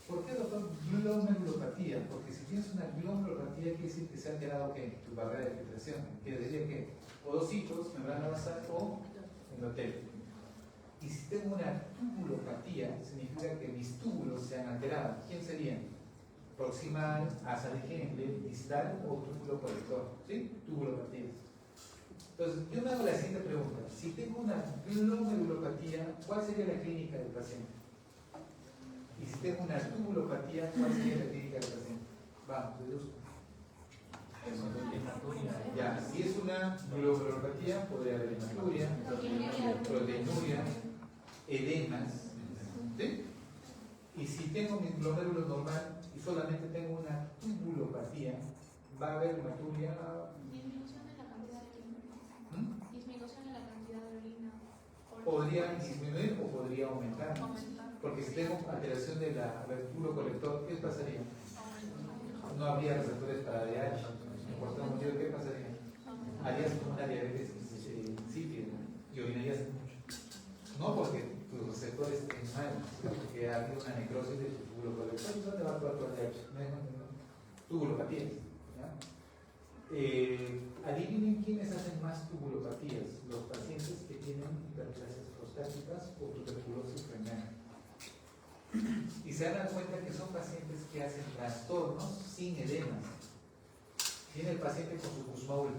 ¿Por qué, doctor, glomerulopatía? Porque si tienes una glomerulopatía, quiere decir que se ha alterado, ¿qué? Tu barrera de filtración. Quiere decir que podocitos, membrana basal o endotelios. Y si tengo una tubulopatía, significa que mis túbulos se han alterado. ¿Quién serían? Proximal, asa de Henle, distal o túbulo colector. ¿Sí? Tubulopatías. Entonces, yo me hago la siguiente pregunta: si tengo una glomerulopatía, ¿cuál sería la clínica del paciente? Y si tengo una tubulopatía, ¿cuál sería la clínica del paciente? Vamos, deduzco. Ya, si es una glomerulopatía, podría haber hematuria, proteinuria, edemas, ¿sí? Y si tengo mi glomérulo normal y solamente tengo una tubulopatía, va a haber hematuria. Disminución en la cantidad de orina. Disminución en la cantidad de orina. Podría disminuir o podría aumentar. Porque si tengo alteración de la túbulo colector, ¿qué pasaría? No habría receptores para DH. Por tal motivo, ¿qué pasaría? Harías como una diabetes insípida y orinarías mucho. No porque tus receptores estén mal, sino porque ha habido una necrosis de tu túbulo colector. ¿Y dónde va a actuar tu DH? Tubulopatías. Adivinen quiénes hacen más tubulopatías: los pacientes que tienen hiperplasias prostáticas o tuberculosis renal. Y se dan cuenta que son pacientes que hacen trastornos sin edemas. Tiene el paciente con su Kussmaul,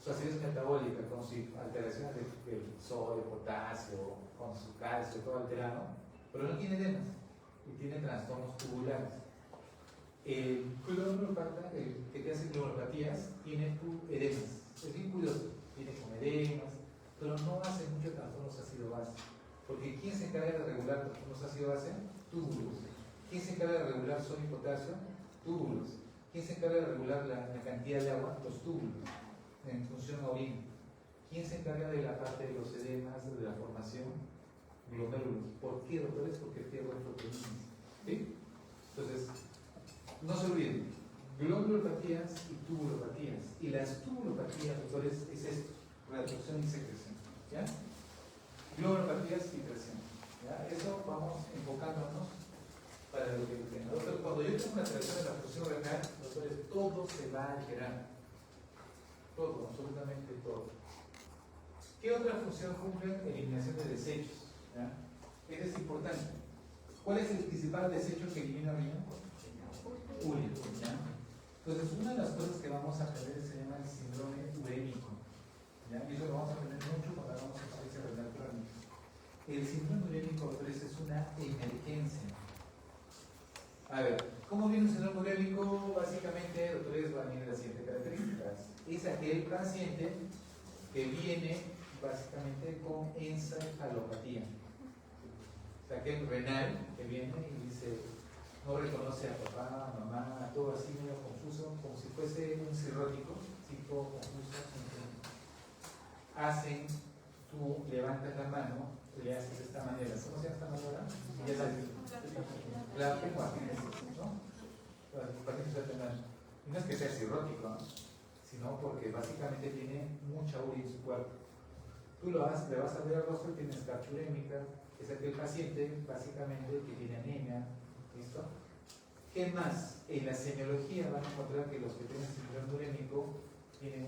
su acidez metabólica, con sus alteraciones del sodio, potasio, con su calcio, todo alterado, pero no tiene edemas y tiene trastornos tubulares. El glomerulopata, el que te hace glomerulopatías, tiene edemas. Es bien curioso, tiene con edemas, pero no hace mucho trastornos ácido-base. Porque ¿quién se encarga de regular trastornos ácido-base? Túbulos. ¿Quién se encarga de regular sodio y potasio? Túbulos. ¿Quién se encarga de regular la cantidad de agua? Los túbulos, en función a orina. ¿Quién se encarga de la parte de los edemas, de la formación? Glomérulos. ¿Por qué, doctores? Porque pierden proteínas. ¿Sí? Entonces, no se olviden: glomerulopatías y tubulopatías. Y las tubulopatías, doctores, es esto: reabsorción y secreción. ¿Ya? Glomerulopatías y filtración. ¿Ya? Eso vamos enfocándonos para lo que tenga. Doctor, cuando yo tengo una alteración de la función renal, doctores, todo se va a alterar. Todo, absolutamente todo. ¿Qué otra función cumple? Eliminación de desechos. ¿Ya? Eso es importante. ¿Cuál es el principal desecho que elimina el riñón? Urea. ¿Ya? Entonces, una de las cosas que vamos a aprender se llama el síndrome urémico. ¿Ya? Y eso lo vamos a aprender mucho cuando hagamos insuficiencia renal crónica. El síndrome urémico, doctores, es una emergencia. A ver, ¿cómo viene un síndrome urémico? Básicamente, doctores, van a venir las siguientes características. Es aquel paciente que viene básicamente con encefalopatía. O sea, aquel renal que viene y dice, no reconoce a papá, a mamá, todo así medio confuso, como si fuese un cirrótico, tipo confuso. Hacen, tú levantas la mano, le haces de esta manera. ¿Cómo se llama esta manera? Ya sabes. La lengua, ¿no? Y no es que sea cirrótico, ¿no? Sino porque básicamente tiene mucha urea en su cuerpo. Tú le vas a ver al rostro y tiene escarcha urémica, es aquel paciente básicamente que tiene anemia. ¿Listo? ¿Qué más? En la semiología van a encontrar que los que tienen síndrome urémico tienen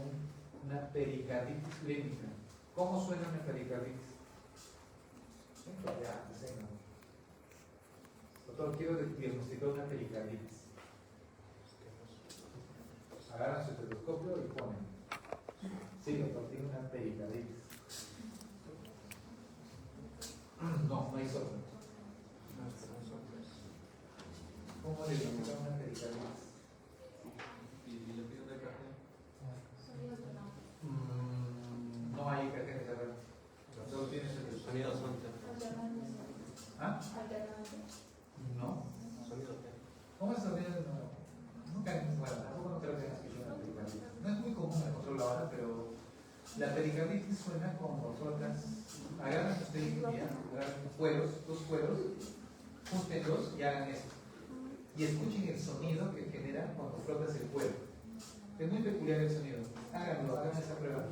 una pericarditis urémica. ¿Cómo suena una pericarditis? Ya, no. Doctor, quiero diagnosticar una pericarditis. Agarran su estetoscopio y ponen. Sí, doctor, tiene una pericarditis. No, no hay soplo. ¿Cómo diagnosticar una pericarditis? ¿Y le pido de café? Sonidos de no. No hay EKG necesario. Solo tienes el sonido sonte. ¿Ah? No. Sonido T. ¿Cómo es sonido? Nunca, bueno, tampoco no creo que haya escuchado una pericarditis. No es muy común en el control ahora, pero la pericarditis suena como frotas. Agarran ustedes agarran cueros, dos cueros, júntenlos y hagan esto. Y escuchen el sonido que genera cuando frotas el cuero. Es muy peculiar el sonido. Háganlo, hagan esa prueba.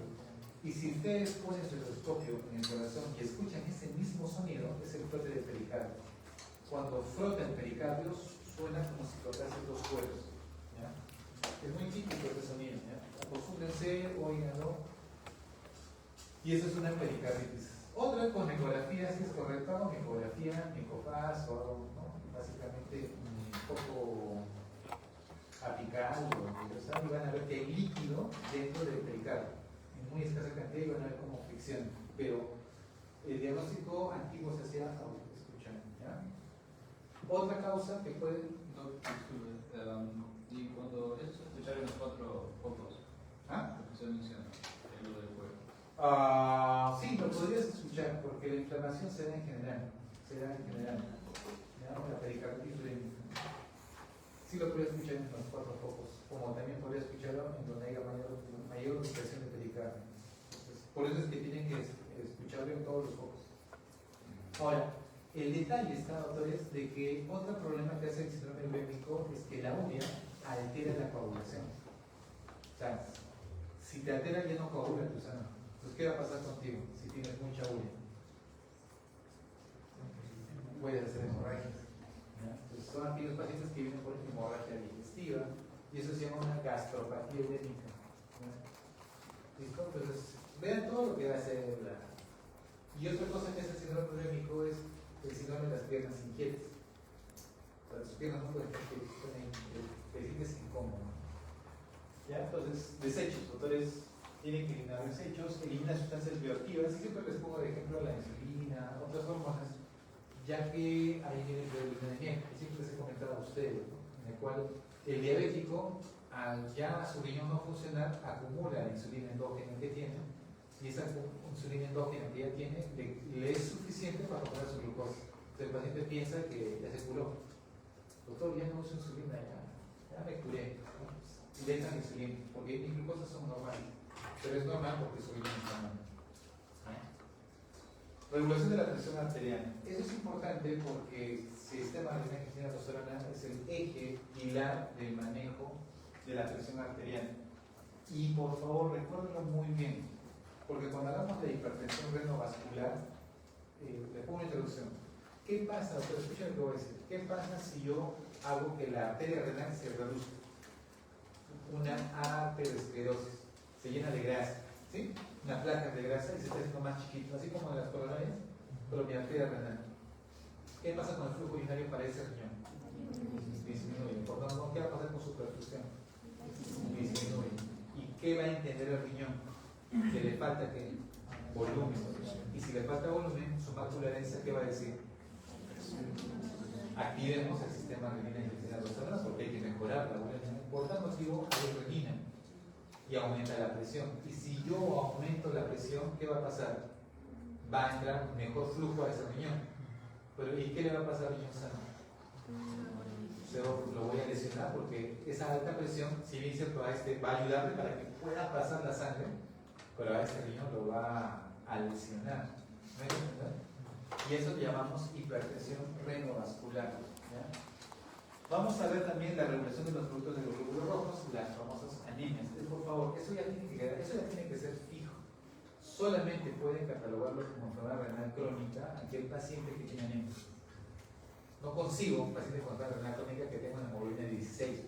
Y si ustedes ponen su estetoscopio en el corazón y escuchan ese mismo sonido, es el frote del pericardio. Cuando frota el pericardio, suena como si frotase dos cueros. ¿Ya? Es muy típico este sonido. ¿Ya? Acostúmbrense, óiganlo. Y eso es una pericarditis. Otra con ecografía, si es correcta, o ecografía, micofaz, o ¿no? Básicamente un poco apical, y van a ver que hay líquido dentro del pericardio. En muy escasa cantidad y van a ver como fricción. Pero el diagnóstico antiguo se hacía escuchando. ¿Ya? Otra causa que puede. No, disculpe. Y cuando eso se escuchar en los 4 focos, ¿Ah? lo que usted menciona, en lo del juego. Sí, lo podrías escuchar porque la inflamación se da en general. ¿Ya? La pericarditis urémica. Sí lo podría escuchar en los 4 focos, como también podría escucharlo en donde haya mayor ubicación de pericardio. Entonces, por eso es que tienen que escucharlo en todos los focos. Ahora, el detalle está, doctores, de que otro problema que hace el síndrome urémico es que la urea altera la coagulación. O sea, si te altera ya no coagula tu sangre. Entonces, ¿qué va a pasar contigo si tienes mucha urea? Puedes hacer hemorragias. Entonces, son aquellos pacientes que vienen por hemorragia digestiva y eso se llama una gastropatía urémica. ¿Listo? Entonces, vean todo lo que va a hacer la. Y otra cosa que hace el síndrome urémico es el síndrome de las piernas inquietas. O sea, sus piernas no pueden estar quietas, te sientes incómodo. ¿Ya? Entonces, desechos, doctores tienen que eliminar desechos, eliminar sustancias bioactivas, y siempre les pongo de ejemplo la insulina, otras hormonas, ya que hay niveles de almacenamiento, que siempre les he comentado a ustedes, ¿no? En el cual el diabético, al ya su riñón no funcionar, acumula la insulina endógena que tiene, y esa insulina endógena que ya tiene le es suficiente para controlar su glucosa. Entonces el paciente piensa que ya se curó. Doctor, ya no uso insulina, ya me curé. Y le echan insulina, porque mis glucosas son normales. Pero es normal porque su riñón está mal. Regulación de la presión arterial. Eso es importante porque el sistema de renina aldosterona es el eje pilar del manejo de la presión arterial. Y por favor, recuérdenlo muy bien, porque cuando hablamos de hipertensión renovascular, le pongo una introducción. ¿Qué pasa? Pero escuchen lo que voy a decir. ¿Qué pasa si yo hago que la arteria renal se reduzca? Una arteriosclerosis, se llena de grasa, ¿sí? Una placa de grasa y se está haciendo más chiquito, así como en las coronarias, pero mi arteria renal. ¿Qué pasa con el flujo urinario para ese riñón? Disminuye. Por lo tanto, ¿qué va a pasar con su perfusión? Disminuye. ¿Y qué va a entender el riñón? Que le falta ¿qué? Volumen. Y si le falta volumen, su mácula densa, ¿qué va a decir? Activemos el sistema renina y aldosterona porque hay que mejorar la urea. Por tal motivo, hay renina y aumenta la presión. Y si yo aumento la presión, ¿qué va a pasar? Va a entrar mejor flujo a ese riñón. Pero ¿y qué le va a pasar al riñón sano? Lo voy a lesionar porque esa alta presión, si bien cierto, va a ayudarle para que pueda pasar la sangre, pero a este riñón lo va a lesionar. ¿Me entienden? Y eso le llamamos hipertensión renovascular. ¿Ya? Vamos a ver también la regulación de los productos de los glóbulos rojos, las famosas anemias. Por favor, eso ya tiene que ser fijo. Solamente pueden catalogarlo como enfermedad renal crónica aquel paciente que tiene anemia. No consigo un paciente con enfermedad renal crónica que tenga una hemoglobina de 16.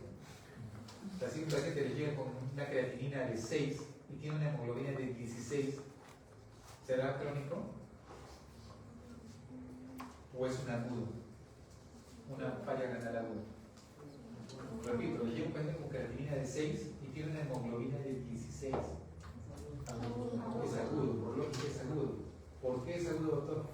O sea, si un paciente le llega con una creatinina de 6 y tiene una hemoglobina de 16, ¿será crónico? o es un agudo, una falla renal aguda. Repito, llega un paciente con creatinina de 6 y tiene una hemoglobina de 16. Es agudo, por lógica es agudo. ¿Por qué es agudo, doctor?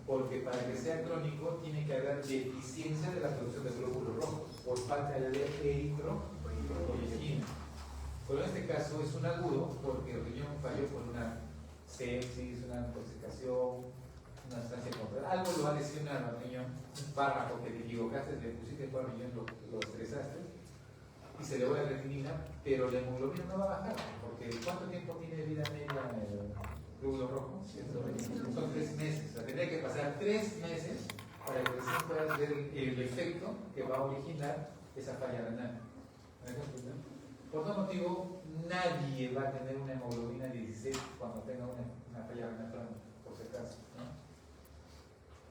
Porque para que sea crónico tiene que haber deficiencia de la producción de glóbulos rojos por falta de eritropoyetina. Pero en este caso es un agudo porque el riñón falló por una sepsis, una intoxicación, una sustancia controlada. Algo lo ha lesionado al riñón, un fármaco que te equivocaste, le pusiste por el riñón, lo estresaste y se elevó la creatinina, pero la hemoglobina no va a bajar porque ¿cuánto tiempo tiene vida media el glóbulo rojo? Son 3 meses. O sea, tendría que pasar 3 meses para que recién puedas ver el efecto que va a originar esa falla renal. Por tal motivo, nadie va a tener una hemoglobina 16 cuando tenga una falla renal crónica, por si acaso, ¿no?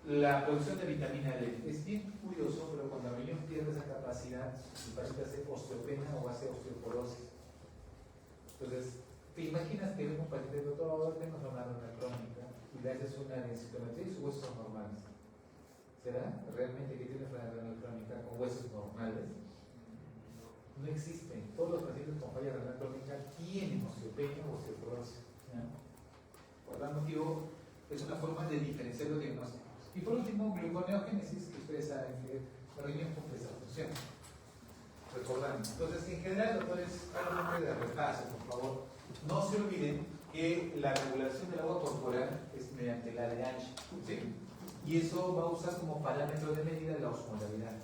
La producción de vitamina D es bien curioso, pero cuando el riñón pierde esa capacidad, el paciente hace osteopenia o hace osteoporosis. Entonces, te imaginas que ves un paciente de doctor, tenemos una renal crónica y le haces una densitometría y sus huesos son normales. ¿Será realmente que tienes una renal crónica con huesos normales? No existen. Todos los pacientes con falla renal crónica tienen osteopenia o osteoporosis. ¿Ya? Por tal motivo, es una forma de diferenciar los diagnósticos. Y por último, gluconeogénesis, que ustedes saben que el riñón cumple esa función. Recordando. Entonces, en general, doctores, háganme de repaso, por favor. No se olviden que la regulación del agua corporal es mediante la ADH, ¿sí? Y eso va a usar como parámetro de medida la osmolaridad.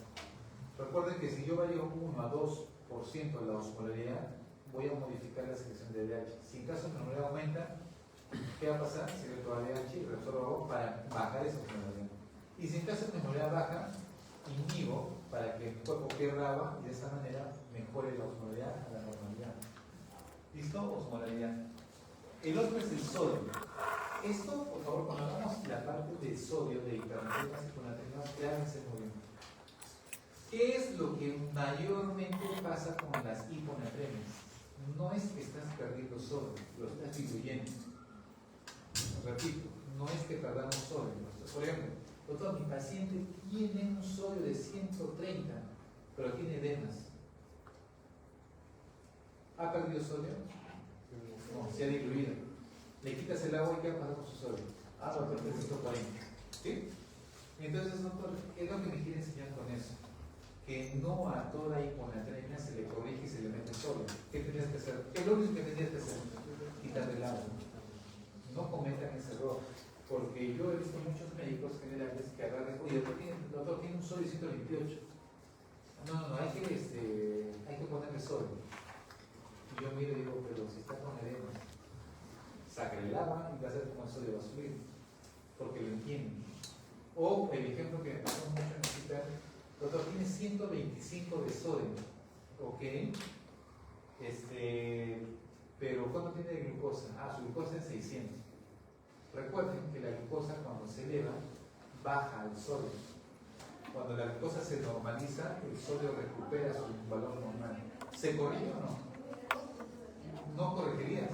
Recuerden que si yo varío 1 a 2% de la osmolaridad, voy a modificar la secreción de ADH. Si en caso mi osmolaridad aumenta, ¿qué va a pasar? Secreto ADH y reabsorbo agua para bajar esa osmolaridad. Y si en caso mi osmolaridad baja, inhibo para que el cuerpo pierda agua y de esa manera mejore la osmolaridad a la normalidad. ¿Listo? Osmolaridad. El otro es el sodio. Esto, por favor, cuando hagamos la parte de sodio, de hipernatremia cicunatremia, clárense muy bien. ¿Qué es lo que mayormente pasa con las hiponatremias? No es que estás perdiendo sodio, lo estás diluyendo. Repito, no es que perdamos sodio. Por ejemplo, doctor, mi paciente tiene un sodio de 130, pero tiene edemas. ¿Ha perdido sodio? No, se ha diluido. Le quitas el agua y ¿qué pasa con su sodio? Ah, doctor, 140. ¿Sí? Entonces, doctor, ¿qué es lo que me quiere enseñar con eso? Que no a toda hiponatremia se le corrige y se le mete sodio. ¿Qué tendrías que hacer? ¿Qué es lo único que tendrías que hacer? Quitarle el agua. No cometan ese error. Porque yo he visto muchos médicos generales que agarran, oye, doctor, tiene un sodio 128. No, hay que ponerle sodio. Y yo miro y digo, pero si está con edema, saca el agua y va a ser como el sodio va a subir. Porque lo entienden. O el ejemplo que me pasó mucho en el hospital, doctor, tiene 125 de sodio. Ok. Pero ¿cuánto tiene de glucosa? Ah, su glucosa es 600. Recuerden que la glucosa cuando se eleva, baja el sodio. Cuando la glucosa se normaliza, el sodio recupera su valor normal. ¿Se corrige o no? No corregirías.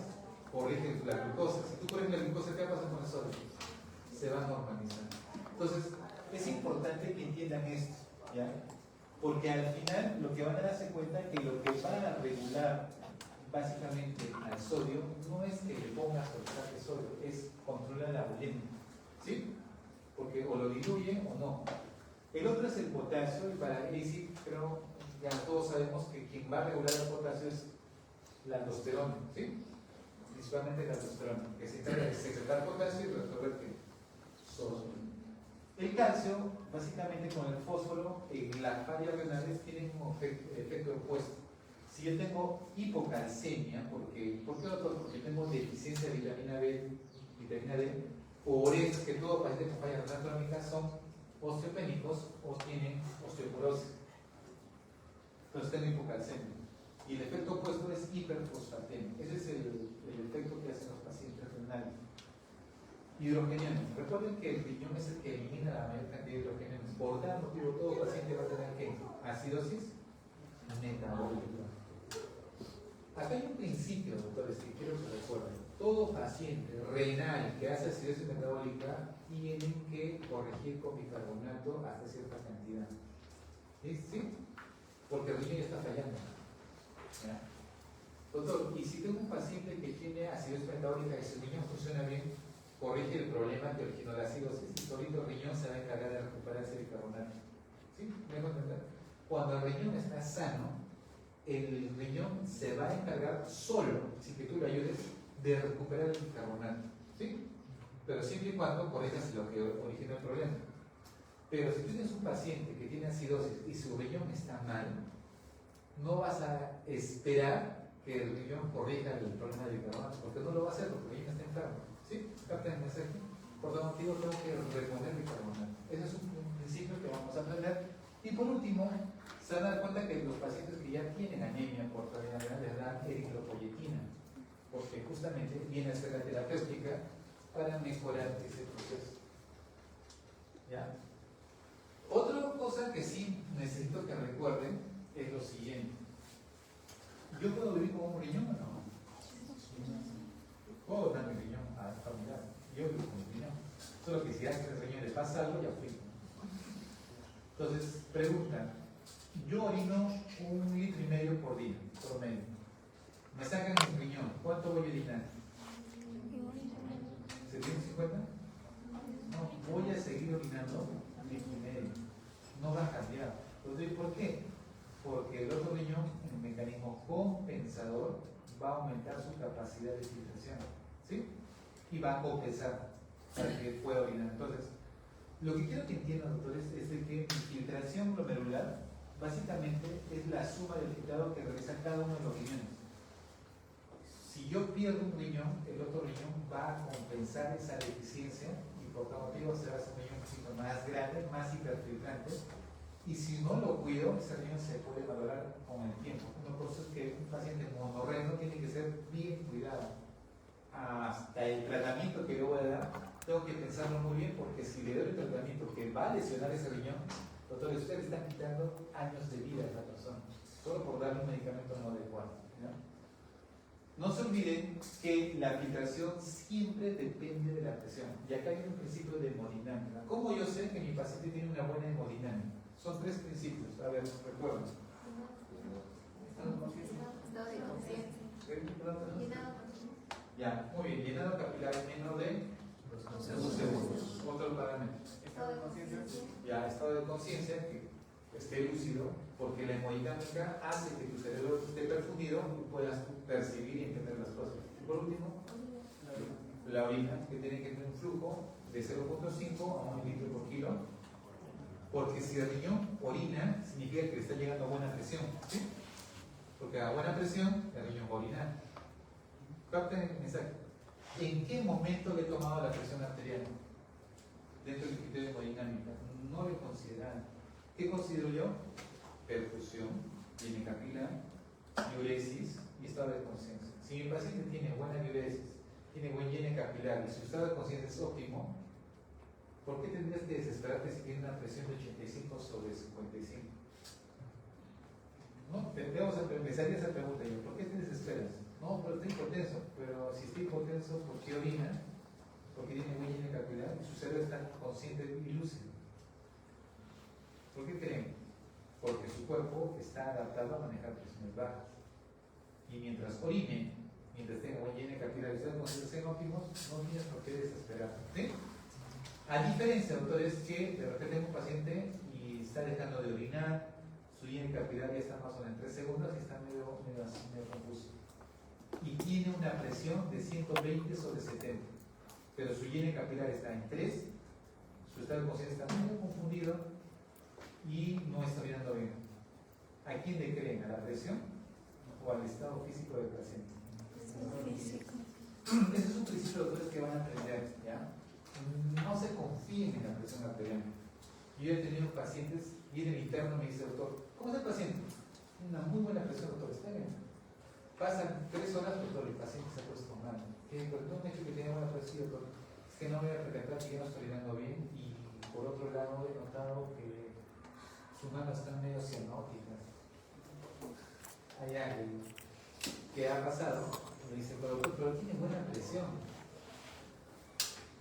Corrige la glucosa. Si tú corriges la glucosa, ¿qué pasa con el sodio? Se va a normalizar. Entonces, es importante que entiendan esto, ¿ya? Porque al final lo que van a darse cuenta es que lo que va a regular básicamente al sodio no es que le pongas o le saques sodio, es controlar la bulimia, ¿sí? Porque o lo diluye o no. El otro es el potasio, y para ahí creo ya todos sabemos que quien va a regular el potasio es la aldosterona, ¿sí? Principalmente la aldosterona, que se encarga de secretar potasio y reabsorber sodio. El calcio, básicamente con el fósforo, en las fallas renales tienen un efecto opuesto. Si yo tengo hipocalcemia, ¿por qué, doctor? Porque tengo deficiencia de vitamina B, vitamina D, por eso es que todos los pacientes con falla renal crónica son osteopénicos o tienen osteoporosis. Entonces tengo hipocalcemia. Y el efecto opuesto es hiperfosfatemia. Ese es el efecto que hacen los pacientes renales. Hidrogenianos. Recuerden que el riñón es el que elimina la mayor cantidad de hidrogenianos. Por tal motivo, todo paciente va a tener ¿qué? Acidosis metabólica. Acá hay un principio, doctores, que quiero que recuerden. todo paciente renal que hace acidosis metabólica tienen que corregir con bicarbonato hasta cierta cantidad. ¿Sí? Porque el riñón ya está fallando. ¿Ya? Doctor, y si tengo un paciente que tiene acidosis metabólica y su riñón funciona bien, corrige el problema que originó la acidosis y solito el riñón se va a encargar de recuperar ese bicarbonato. ¿Sí? ¿Me dejo entender? Cuando el riñón está sano, el riñón se va a encargar solo, sin que tú le ayudes, de recuperar el bicarbonato. ¿Sí? Pero siempre y cuando corrijas lo que originó el problema. Pero si tienes un paciente que tiene acidosis y su riñón está mal, no vas a esperar que el riñón corrija el problema del bicarbonato, porque no lo va a hacer, porque el riñón está enfermo. ¿Sí? ¿Captan el mensaje? Por lo motivo tengo que reponer bicarbonato. Ese es un principio que vamos a aprender. Y por último, se van a dar cuenta que los pacientes que ya tienen anemia por enfermedad renal les dan eritropoyetina, porque justamente viene a ser la terapéutica para mejorar ese proceso. ¿Ya? Otra cosa que sí necesito que recuerden es lo siguiente. ¿Yo puedo vivir con un riñón o no? Puedo dar mi riñón a un familiar. Yo vivo con mi riñón. Solo que si a ese riñón le pasa algo, ya fui. Entonces, pregunta. Yo orino 1,5 litros por día, promedio. Me sacan el riñón. ¿Cuánto voy a orinar? ¿750? No, voy a seguir orinando 1,5 litros. No va a cambiar. Entonces, ¿por qué? Porque el otro riñón, en el mecanismo compensador, va a aumentar su capacidad de filtración. ¿Sí? Y va a compensar para que pueda orinar. Entonces, lo que quiero que entiendan, doctores, es de que infiltración glomerular básicamente es la suma del filtrado que realiza cada uno de los riñones. Si yo pierdo un riñón, el otro riñón va a compensar esa deficiencia y por tal motivo se va a hacer un riñón un poquito más grande, más hiperfiltrante. Y si no lo cuido, ese riñón se puede valorar con el tiempo. Por eso es que un paciente monorrenal tiene que ser bien cuidado. Hasta el tratamiento que yo voy a dar, tengo que pensarlo muy bien, porque si le doy el tratamiento que va a lesionar ese riñón, doctores, ustedes están quitando años de vida a esa persona, solo por darle un medicamento no adecuado. No se olviden que la filtración siempre depende de la presión. Y acá hay un principio de hemodinámica. ¿Cómo yo sé que mi paciente tiene una buena hemodinámica? Son 3 principios. A ver, recuerden. Estado de conciencia. Ya, muy bien. Llenado capilar en menor de 2 segundos. Otro parámetro. Estado de conciencia. Ya, estado de conciencia, que esté lúcido, porque la hemodinámica hace que tu cerebro esté perfundido y puedas percibir y entender las cosas. Y por último, la orina, que tiene que tener un flujo de 0,5 a 1 litro por kilo, porque si el riñón orina, significa que le está llegando a buena presión, ¿sí? Porque a buena presión, el riñón va a orinar. Capten el mensaje. ¿En qué momento le he tomado la presión arterial? Dentro del criterio de hemodinámica. No lo he considerado. ¿Qué considero yo? Perfusión, línea capilar, diuresis y estado de conciencia. Si mi paciente tiene buena diuresis, tiene buen línea capilar y su estado de conciencia es óptimo, ¿por qué tendrías que desesperarte si tiene una presión de 85 sobre 55? ¿No? Empezaría esa pregunta yo, ¿por qué te desesperas? No, pero estoy hipotenso, pero si estoy hipotenso, ¿por qué orina? Porque tiene buen línea capilar y su cerebro está consciente y lúcido. ¿Por qué creen? Porque su cuerpo está adaptado a manejar presiones bajas. Y mientras orine, mientras tenga buen línea capilar y ustedes consideren óptimos, no tienes por qué desesperar. ¿Sí? A diferencia, doctores, que de repente hay un paciente y está dejando de orinar, su línea capilar ya está más o menos en 3 segundos y está medio confuso. Y tiene una presión de 120 sobre 70. Pero su línea capilar está en 3, su estado de conciencia está muy confundido y no está mirando bien. ¿A quién le creen? ¿A la presión o al estado físico del paciente? Físico. Ese es un principio, doctores, que van a aprender, ¿ya? No se confíen en la presión arterial. Yo he tenido pacientes, viene el interno y me dice, doctor, ¿cómo es el paciente? Una muy buena presión, doctor, está bien. Pasan 3 horas, doctor, el paciente se ha puesto mal. ¿Por qué no me ha dicho que tiene buena presión, doctor? Es que no me voy a percatar que ya no estoy orinando bien y por otro lado he notado que sus manos están medio cianóticas. Hay algo que ha pasado Me dice, pero tiene buena presión.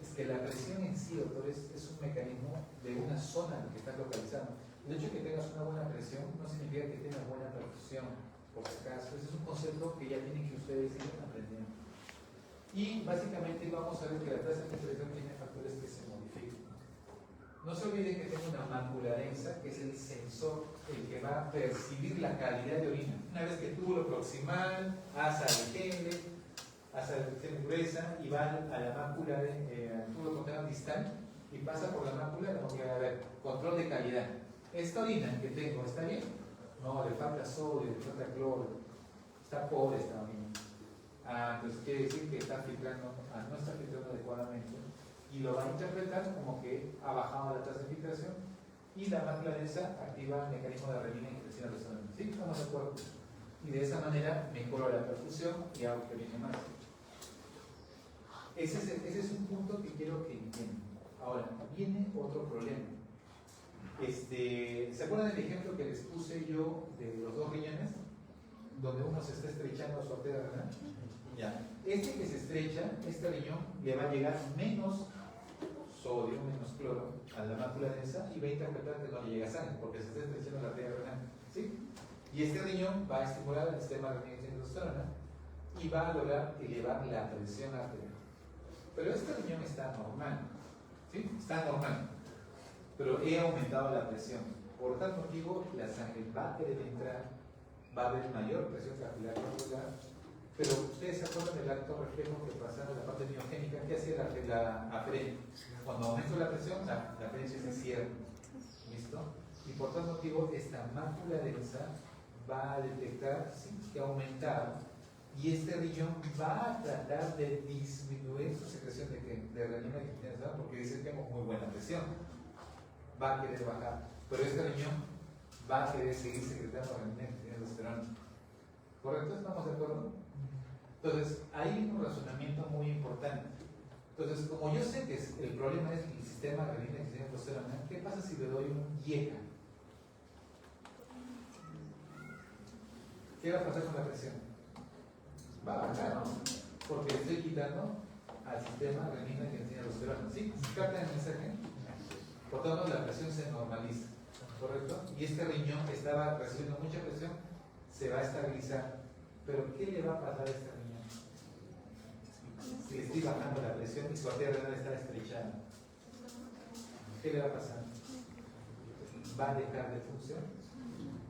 Es que la presión en sí, doctores, es un mecanismo de una zona en la que estás localizando. El hecho de que tengas una buena presión no significa que tengas buena perfusión, por si acaso. Ese es un concepto que ya tienen que ustedes ir aprendiendo. Y básicamente vamos a ver que la tasa de presión tiene factores que se modifican. No se olviden que tengo una mácula densa, que es el sensor, el que va a percibir la calidad de orina. Una vez que tuvo lo proximal, hace el gene, hace la sección gruesa y va a la mácula, al tubo contenido distal y pasa por la mácula, como que a ver, control de calidad. ¿Esta orina que tengo está bien? No, le falta sodio, le falta cloro, está pobre esta orina. Entonces quiere decir que está filtrando, no está filtrando adecuadamente y lo va a interpretar como que ha bajado la tasa de filtración y la mácula densa activa el mecanismo de renina y crecida resonante. ¿Sí? ¿Estamos de acuerdo? Y de esa manera mejoro la perfusión y hago que viene más. Ese es un punto que quiero que entiendan. Ahora, viene otro problema. ¿Se acuerdan del ejemplo que les puse yo de los dos riñones? Donde uno se está estrechando a su arteria renal. Ya. Este que se estrecha, este riñón, le va a llegar menos sodio, menos cloro a la mácula densa y va a interpretar que no le llega sangre porque se está estrechando la arteria renal. ¿Sí? Y este riñón va a estimular el sistema renina y testosterona y va a lograr elevar la presión arterial. Pero este riñón está normal. ¿Sí? Está normal. Pero he aumentado la presión. Por tal motivo, la sangre va a querer entrar, va a haber mayor presión capilar vascular. Pero ustedes se acuerdan del acto reflejo que pasaba en la parte miogénica, ¿qué hacía la aferencia? Cuando aumento la presión, la aferencia se cierra. ¿Listo? Y por tal motivo, esta mácula densa va a detectar que ha aumentado y este riñón va a tratar de disminuir su secreción de renina y testosterona porque dice que tengo muy buena presión. Va a querer bajar, pero este riñón va a querer seguir secretando renina y testosterona. ¿Correcto? ¿Estamos de acuerdo? Entonces, ahí hay un razonamiento muy importante. Entonces, como yo sé que el problema es el sistema de renina y testosterona, ¿qué pasa si le doy un IECA? ¿Qué va a pasar con la presión? Va a bajar, ¿no? Porque estoy quitando al sistema renina y testosterona. ¿Sí? ¿Captan el mensaje? Por tanto, la presión se normaliza, ¿correcto? Y este riñón que estaba recibiendo mucha presión se va a estabilizar. Pero ¿qué le va a pasar a este riñón? Si le estoy bajando la presión y su arteria renal está estrechada, ¿qué le va a pasar? ¿Va a dejar de funcionar?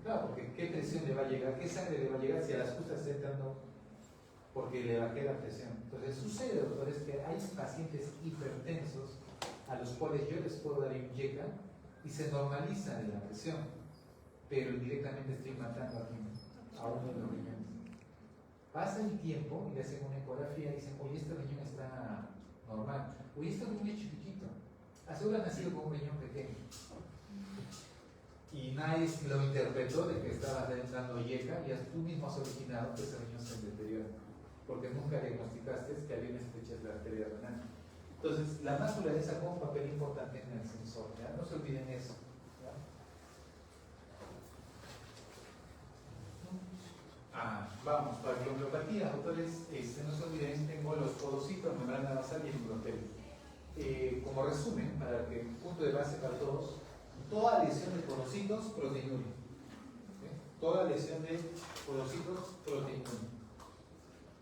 Claro, porque ¿qué presión le va a llegar? ¿Qué sangre le va a llegar si a las justas está entrando? Porque le bajé la presión. Entonces sucede, doctores, que hay pacientes hipertensos a los cuales yo les puedo dar INJECA y se normaliza de la presión, pero indirectamente estoy matando a uno de los riñones. Pasa el tiempo y le hacen una ecografía y dicen, oye, este riñón está normal, oye, este riñón es chiquitito, asegura nacido con un riñón pequeño. Y nadie lo interpretó de que estabas entrando IECA y tú mismo has originado que ese riñón se deteriora, porque nunca diagnosticaste que había una estrechez de la arteria renal. Entonces, la mácula densa juega un papel importante en el sensor, ¿ya? No se olviden eso. ¿Ya? Vamos, para glomeopatía, doctores, no se olviden, tengo los podocitos, membrana basal y el endotelio. Como resumen, para que punto de base para todos, toda lesión de podocitos, proteinuria. ¿Sí? Toda lesión de podocitos, proteinuria.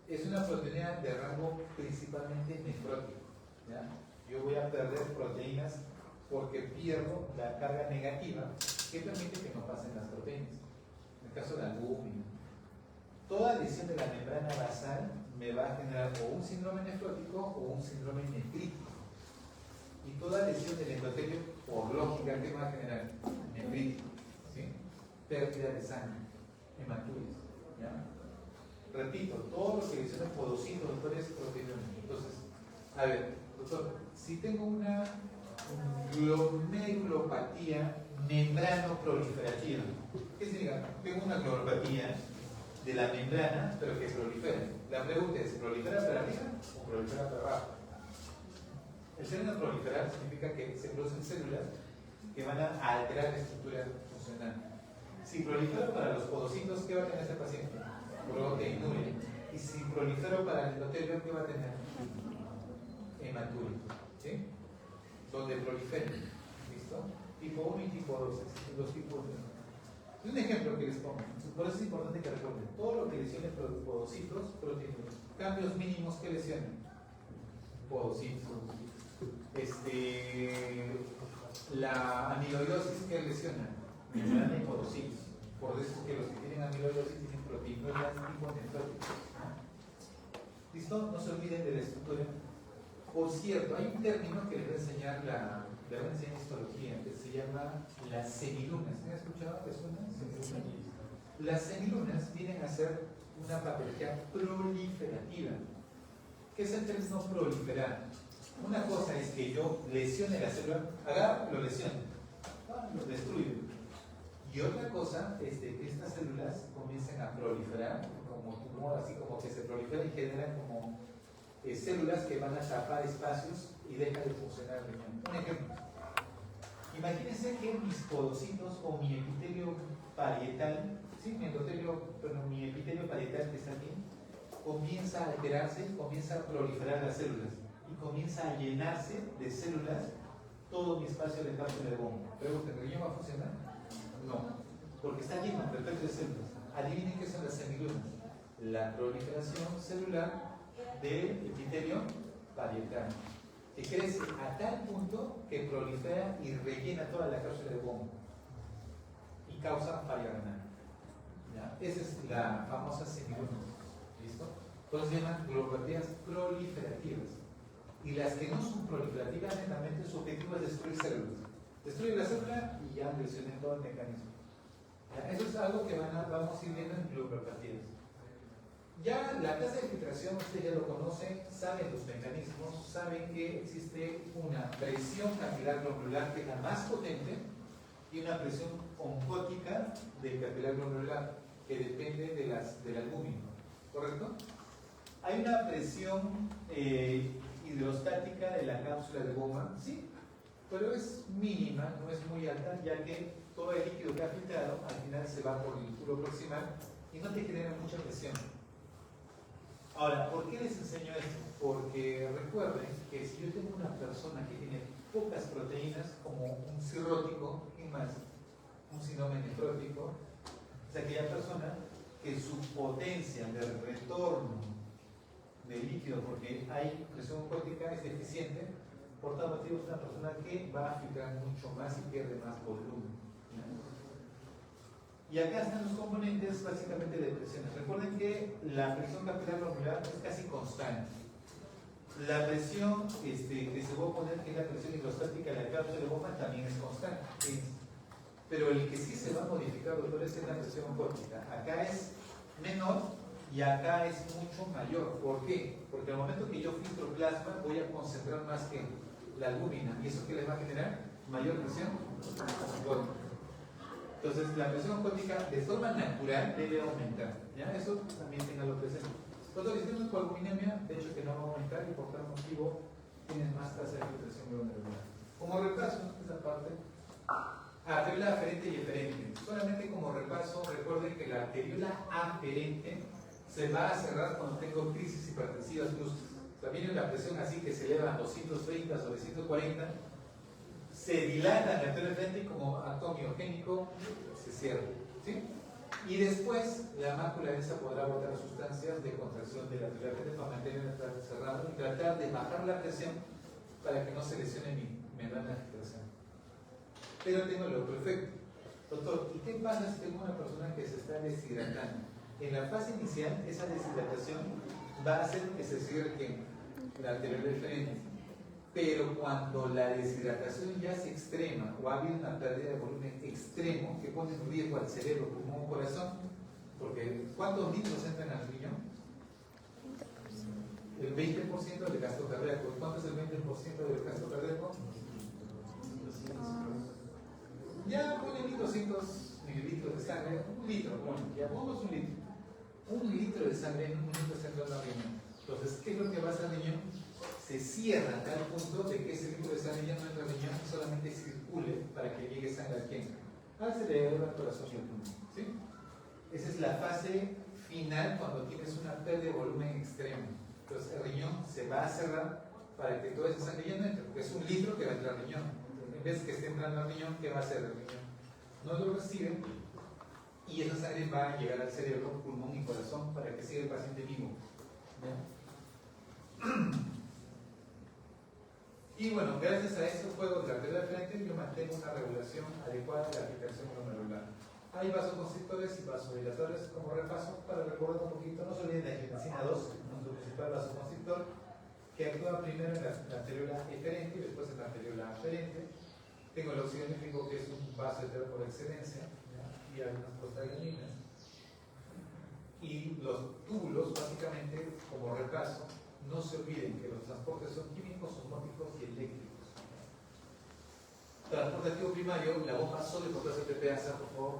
Es una proteína de rango principalmente nefrótico. ¿Ya? Yo voy a perder proteínas porque pierdo la carga negativa que permite que no pasen las proteínas. En el caso de la albúmina. Toda lesión de la membrana basal me va a generar o un síndrome nefrótico o un síndrome nefrítico. Y toda lesión del endotelio, por lógica, ¿qué va a generar? Nefrítico. ¿Sí? Pérdida de sangre, hematuria. ¿Ya? Repito, todo lo que lesiona podocitos, doctores, proteínas. Entonces, a ver, doctor, si tengo una glomerulopatía membrano-proliferativa, ¿qué significa? Tengo una glomerulopatía de la membrana, pero que prolifera. La pregunta es, ¿prolifera para arriba o prolifera para abajo? El término proliferar significa que se producen células que van a alterar la estructura funcional. Si prolifera para los podocitos, ¿qué va a tener ese paciente? Proteinuria. Y si prolifero para el endotelio, ¿qué va a tener? Hematuria, ¿sí? Donde prolifero, ¿listo? Tipo 1 y tipo 2, existen dos tipos de... Es un ejemplo que les pongo, por eso es importante que recuerden, todo lo que lesione podocitos, proteínas, cambios mínimos que lesionen, podocitos, la amiloidosis que lesiona, membrana y podocitos, por eso es que los que tienen amiloidosis tienen proteínas tipo nefróticas. ¿Listo? No se olviden de la estructura. Por cierto, hay un término que les voy a enseñar le voy a enseñar histología, que se llama las semilunas. ¿Han escuchado? ¿Les suena? Las semilunas vienen a ser una patología proliferativa. ¿Qué es el término proliferar? Una cosa es que yo lesione la célula, agarro, lo lesiono, lo destruyo. Y otra cosa es de que estas células comiencen a proliferar como tumor, así como que se proliferan y generan como células que van a tapar espacios y dejan de funcionar el riñón. Un ejemplo. Imagínense que mis podocitos o mi epitelio parietal, ¿sí? Mi epitelio parietal que está aquí, comienza a alterarse y comienza a proliferar las células y comienza a llenarse de células todo mi espacio de campo de bomba. Pregunta, ¿el riñón va a funcionar? No, porque está lleno perfecto de células. Adivinen qué son las semilunas. La proliferación celular del epitelio parietal, que crece a tal punto que prolifera y rellena toda la cápsula de bomba y causa falla renal. ¿Ya? Esa es la famosa semiluna. ¿Listo? Entonces se llaman globopatías proliferativas. Y las que no son proliferativas, netamente su objetivo es destruir células. Destruye la célula y ya lesioné todo el mecanismo. ¿Ya? Eso es algo que vamos a ir viendo en globopatías. Ya la tasa de filtración, ustedes ya lo conocen, saben los mecanismos, saben que existe una presión capilar glomerular que es la más potente y una presión oncótica del capilar glomerular que depende del albúmino, ¿correcto? Hay una presión hidrostática de la cápsula de goma, sí, pero es mínima, no es muy alta, ya que todo el líquido que ha filtrado al final se va por el tubo proximal y no te genera mucha presión. Ahora, ¿por qué les enseño esto? Porque recuerden que si yo tengo una persona que tiene pocas proteínas, como un cirrótico, y más, un síndrome nefrótico, es aquella persona que su potencia de retorno de líquido, porque hay presión oncótica, es deficiente, por tal motivo es una persona que va a filtrar mucho más y pierde más volumen. Y acá están los componentes básicamente de presiones. Recuerden que la presión capilar glomerular es casi constante. La presión que se va a poner, que es la presión hidrostática de la cápsula de bomba, también es constante. Pero el que sí se va a modificar, doctor, es la presión oncótica. Acá es menor y acá es mucho mayor. ¿Por qué? Porque al momento que yo filtro plasma, voy a concentrar más que la albúmina. ¿Y eso qué les va a generar? Mayor presión. Entonces, la presión oncótica de forma natural debe aumentar. ¿Ya? Eso también tenganlo presente. Cuando les tenemos hipoalbuminemia, de hecho que no va a aumentar y por tal motivo tienen más tasa de filtración glomerular. Como repaso, esa parte, arteriola aferente y eferente. Solamente como repaso, recuerden que la arteriola aferente se va a cerrar cuando tengo crisis hipertensivas bruscas. O sea, viene la presión así que se eleva a 230 sobre 140, se dilata la arteria eferente y como acto miogénico se cierra. ¿Sí? Y después la mácula esa podrá botar sustancias de contracción de la arteria eferente para mantenerla cerrada y tratar de bajar la presión para que no se lesione mi membrana de filtración. Pero tengo el otro efecto. Doctor, ¿y qué pasa si tengo una persona que se está deshidratando? En la fase inicial, esa deshidratación va a hacer que se cierre la arteriola eferente. Pero cuando la deshidratación ya es extrema o ha habido una pérdida de volumen extremo que pone en riesgo al cerebro, pulmón, corazón, porque ¿cuántos litros entran al riñón? El 20% del gasto cardíaco. ¿Cuánto es el 20% del gasto cardíaco? Ya ponen 200 mililitros de sangre, un litro, bueno, ya pongamos un litro. Un litro de sangre en un minuto está entrando al riñón. Entonces, ¿qué es lo que va a hacer al riñón? Se cierra a tal punto de que ese litro de sangre ya no entra al riñón y solamente circule para que llegue sangre a quién? Al cerebro, al corazón y al pulmón. ¿Sí? Esa es la fase final cuando tienes una pérdida de volumen extremo. Entonces el riñón se va a cerrar para que toda esa sangre ya no entre, porque es 1 litro que va a entrar al riñón. En vez de que esté entrando al riñón, ¿qué va a hacer el riñón? No lo recibe y esa sangre va a llegar al cerebro, pulmón y corazón para que siga el paciente vivo. Y bueno, gracias a estos juegos de la arteria de frente, yo mantengo una regulación adecuada de la agitación glomerular. Hay vasoconstrictores y vasodilatores como repaso para recordar un poquito. No se olviden de angiotensina 2, nuestro principal vasoconstrictor, que actúa primero en la arteriola eferente y después en la arteriola aferente. Tengo el óxido nítrico, que es un vasoconstrictor por excelencia, ¿ya? Y algunas prostaglandinas. Y los túbulos, básicamente, como repaso, no se olviden que los transportes son químicos, osmóticos y eléctricos. Transporte activo primario, la bomba sodio potasio TPasa, por favor,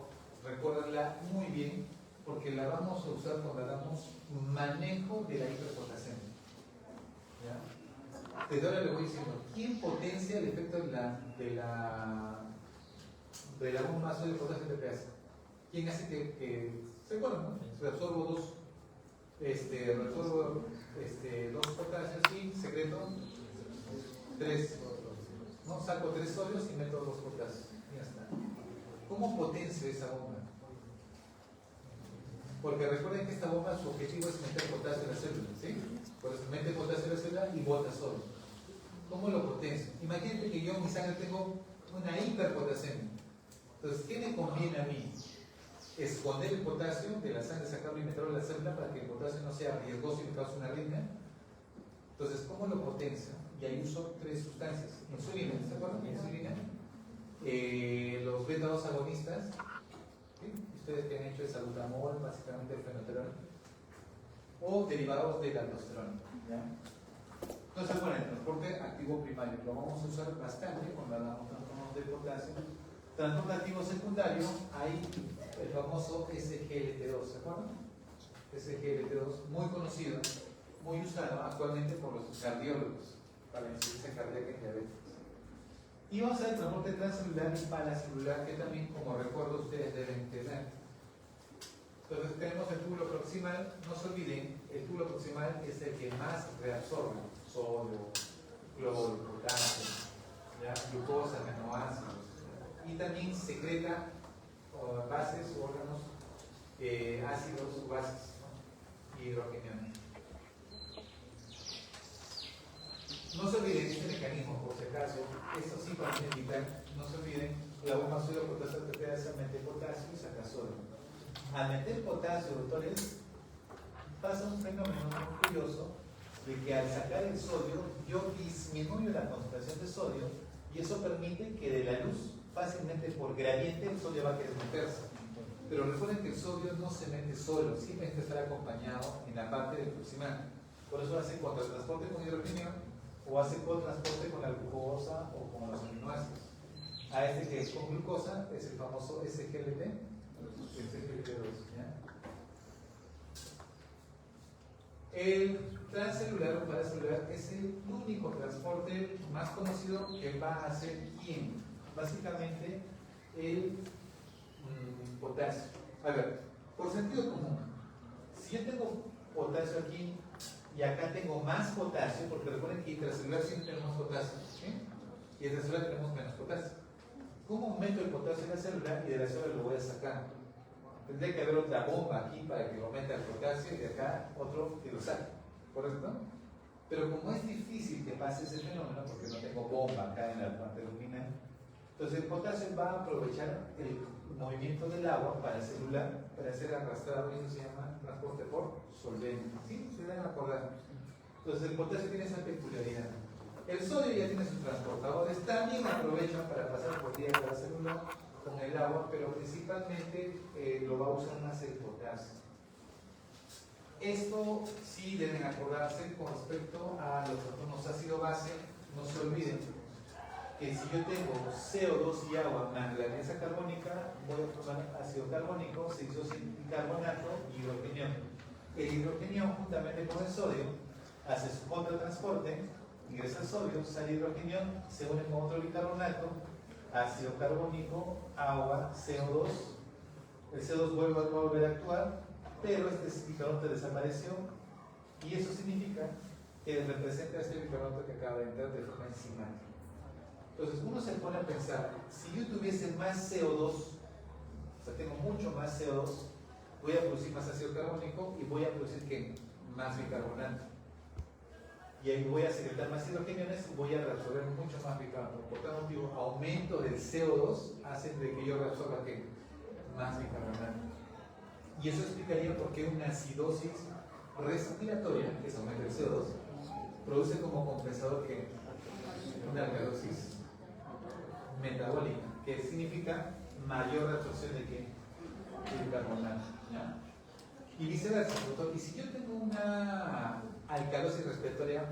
recuérdenla muy bien, porque la vamos a usar cuando hagamos manejo de la hiperpotasemia. ¿Ya? Desde ahora le voy diciendo, ¿quién potencia el efecto de la bomba sodio potasio TPasa? ¿Quién hace que se acuerdan, no? Reabsorbo dos potasios y secreto 3. ¿No? Saco 3 sodios y meto 2 potasios. Ya está. ¿Cómo potencio esa bomba? Porque recuerden que esta bomba, su objetivo es meter potasio en la célula, ¿sí? Por eso mete potasio en la célula y bota sodio. ¿Cómo lo potencio? Imagínate que yo en mi sangre tengo una hiperpotasemia. Entonces, ¿qué me conviene a mí? Esconder el potasio de la sangre, sacarlo y meterlo en la célula para que el potasio no sea riesgoso y me cause una arritmia. Entonces, ¿cómo lo potencio? Y ahí uso 3 sustancias. Insulina, ¿se acuerdan? Insulina. Los beta-2 agonistas. ¿Sí? Ustedes que han hecho el salbutamol, básicamente el fenoterol. O derivados de la aldosterona. ¿Ya? Entonces, bueno, el transporte activo primario lo vamos a usar bastante cuando hablamos de potasio. Transporte activo secundario, hay el famoso SGLT2, ¿se acuerdan? SGLT2, muy conocido, muy usado actualmente por los cardiólogos para la insuficiencia cardíaca y diabetes. Y vamos a ver el transporte transcelular y paracelular, que también, como recuerdo, ustedes deben tener. Entonces tenemos el túbulo proximal, no se olviden, el túbulo proximal es el que más reabsorbe sodio, cloro, potasio, glucosa, aminoácidos, y también secreta bases u órganos ácidos o bases, ¿no? Y hidrogeniones. No se olviden este mecanismo, por si acaso, esto sí para identificar, no se olviden, la bomba sodio potasio TPasa mete potasio y saca sodio. Al meter potasio, doctores, pasa un fenómeno muy curioso de que al sacar el sodio, yo disminuyo la concentración de sodio y eso permite que de la luz fácilmente por gradiente el sodio va a querer meterse. Pero recuerden que el sodio no se mete solo, siempre tiene que estar acompañado en la parte del proximal. Por eso hace contratransporte con hidrogenio o hace cotransporte con la glucosa o con los aminoácidos. A este que es con glucosa es el famoso SGLT2. ¿Ya? El transcelular o paracelular es el único transporte más conocido que va a hacer ¿quién? Básicamente el potasio. A ver, por sentido común, si yo tengo potasio aquí y acá tengo más potasio, porque recuerden que intracelular siempre tenemos potasio, ¿sí? Y en extracelular tenemos menos potasio. ¿Cómo meto el potasio en la célula y de la célula lo voy a sacar? Tendría que haber otra bomba aquí para que lo meta el potasio y de acá otro que lo saque, ¿correcto? Pero como es difícil que pase ese fenómeno, porque no tengo bomba acá en la parte luminal, entonces el potasio va a aprovechar el movimiento del agua para ser arrastrado, y eso se llama transporte por solvente. ¿Sí? Se deben acordar. Entonces el potasio tiene esa peculiaridad. El sodio ya tiene sus transportadores, también aprovechan para pasar por día de la célula con el agua, pero principalmente lo va a usar más el potasio. Esto sí deben acordarse con respecto a los trastornos ácido-base. No se olviden que si yo tengo CO2 y agua más la alianza carbónica, voy a tomar ácido carbónico, 6-bicarbonato y hidrogenio. El hidrogenio, juntamente con el sodio, hace su contratransporte, ingresa el sodio, sale hidrogenio, se une con otro bicarbonato, ácido carbónico, agua, CO2. El CO2 vuelve a volver a actuar, pero este bicarbonato desapareció y eso significa que representa este bicarbonato que acaba de entrar de forma enzimática. Entonces uno se pone a pensar, si yo tuviese más CO2, o sea, tengo mucho más CO2, voy a producir más ácido carbónico y voy a producir ¿qué? Más bicarbonato. Y ahí voy a secretar más hidrogeniones y voy a reabsorber mucho más bicarbonato. Por tal motivo, aumento del CO2 hace de que yo reabsorba ¿qué? Más bicarbonato. Y eso explicaría por qué una acidosis respiratoria, que es aumento del CO2, produce como compensador que una alcalosis metabólica, que significa mayor reabsorción de ¿qué? De bicarbonato. ¿Ya? Y viceversa, doctor. Y si yo tengo una alcalosis respiratoria,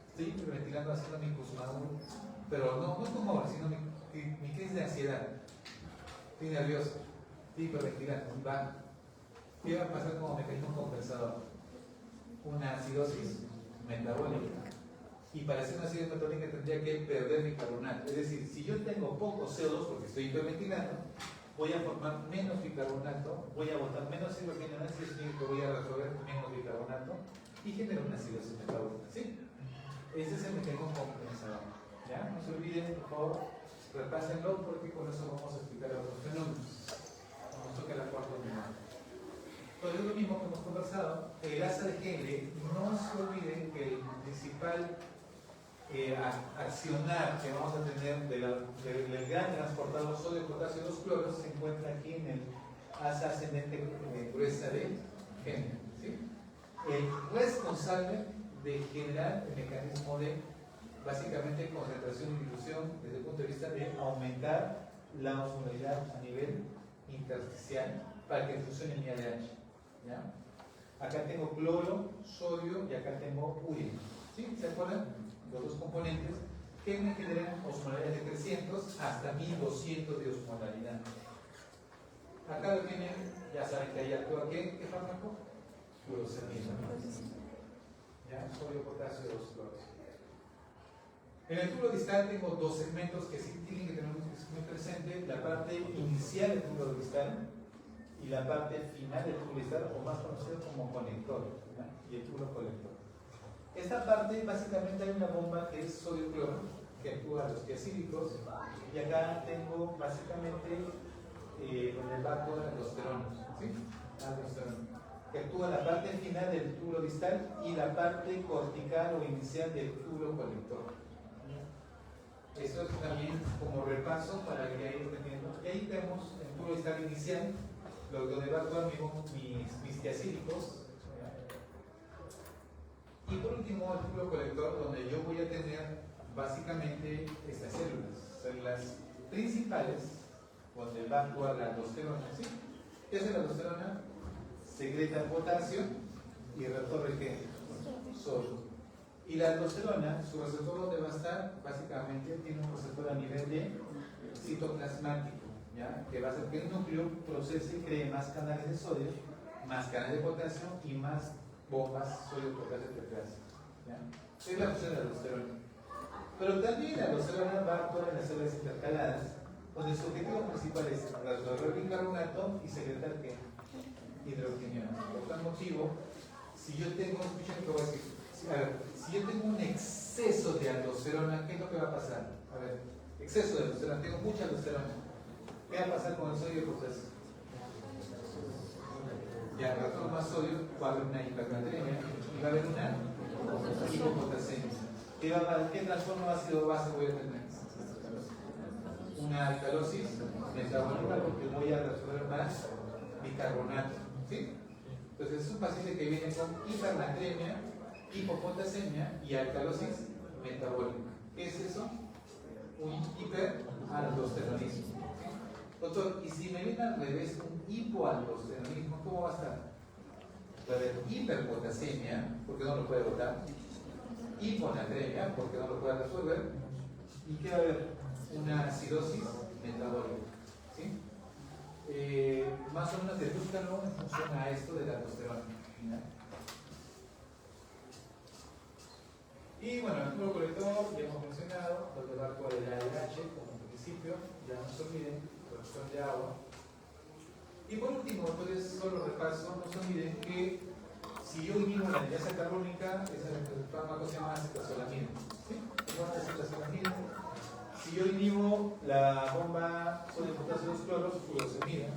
estoy hiperventilando haciendo mi Kussmaul, pero no tumor, sino mi crisis de ansiedad, estoy nervioso, estoy hiperventilando, ¿qué va a pasar como mecanismo compensador? Una acidosis metabólica. Y para hacer una acidosis metabólica tendría que perder bicarbonato. Es decir, si yo tengo poco CO2 porque estoy hiperventilando, voy a formar menos bicarbonato, voy a botar menos hidrogeniones y eso significa que voy a resolver menos bicarbonato y genera una acidosis metabólica. ¿Sí? Ese es el mecanismo compensador. ¿Ya? No se olviden, por favor, repásenlo porque con eso vamos a explicar otros fenómenos. Nos toca la cuarta unidad. Entonces es lo mismo que hemos conversado. El asa de Henle, no se olviden que el principal accionar que vamos a tener del gran transportador sodio, potasio y 2 cloros se encuentra aquí en el asa ascendente gruesa de Henle. ¿Sí? El responsable de generar el mecanismo de básicamente concentración y dilución desde el punto de vista de aumentar la osmolaridad a nivel intersticial para que funcione mi ADH. ¿Ya? Acá tengo cloro, sodio y acá tengo urina. ¿Sí? ¿Se acuerdan? Los dos componentes que me generan osmolaridades de 300 hasta 1200 de osmolaridad. Acá lo tienen, ya saben que ahí actúa ¿qué fármaco? Furosemida. ¿Ya? Sodio, potasio, 2 cloros. En el tubo distal tengo dos segmentos que sí tienen que tener muy presente: la parte inicial del tubo distal y la parte final del tubo distal, o más conocido como conector, ¿ya? Y el tubo colector. Esta parte, básicamente, hay una bomba que es sodio-cloro, que actúa a los tiacídicos, y acá tengo básicamente donde va toda la aldosterona, ¿sí? Aldosterona, que actúa en la parte final del tubo distal y la parte cortical o inicial del tubo colector. Eso es también como repaso para que ahí entendiendo. Y ahí tenemos el tubo distal inicial, donde va a actuar mis tiacídicos. Y por último, el tubo colector, donde yo voy a tener básicamente estas células principales, donde va a actuar la aldosterona. ¿Sí? ¿Qué hace la aldosterona? Secreta potasio y reabsorbe ¿qué? Sodio. Y la aldosterona, su receptor donde va a estar, básicamente tiene un receptor a nivel de citoplasmático, ¿ya? Que va a hacer que el núcleo procese y cree más canales de sodio, más canales de potasio y más bombas sodio-potasio tetrasa. Es la función de la aldosterona. Pero también la aldosterona va a actuar en las células intercaladas, donde su objetivo principal es reabsorber bicarbonato y secretar ¿qué? Hidrogeniones. Por tal motivo, si yo tengo, escuchen lo que voy a decir, si yo tengo un exceso de aldosterona, ¿qué es lo que va a pasar? A ver, exceso de aldosterona, tengo mucha aldosterona. ¿Qué va a pasar con el sodio y potasio? Ya reabsorbo más sodio, va a haber una hipernatremia y va a haber una hipopotasemia. ¿Qué transforma ácido base voy a tener? Una alcalosis metabólica porque voy a reabsorber más bicarbonato. ¿Sí? Entonces es un paciente que viene con hipernatremia, hipopotasemia y alcalosis metabólica. ¿Qué es eso? Un hiperaldosteronismo. Doctor, ¿y si me viene al revés un hipoaldosteronismo, cómo va a estar? Va a haber hiperpotasemia, porque no lo puede botar, hiponatremia, porque no lo puede resolver, y ¿qué va a haber? Una acidosis metabólica. ¿Sí? Más o menos dedúzcanlo en función a esto de la aldosterona. Y bueno, el tubo colector ya hemos mencionado, donde va a actuar el ADH como principio, ya no se olviden, producción de agua. Y por último, entonces, solo repaso, no se olviden que si yo inhibo la liasa carbónica, es el fármaco se llama acetazolamida. ¿Sí? Acetazolamida. Si yo inhibo la bomba sodio potasio 2 cloro, furosemida.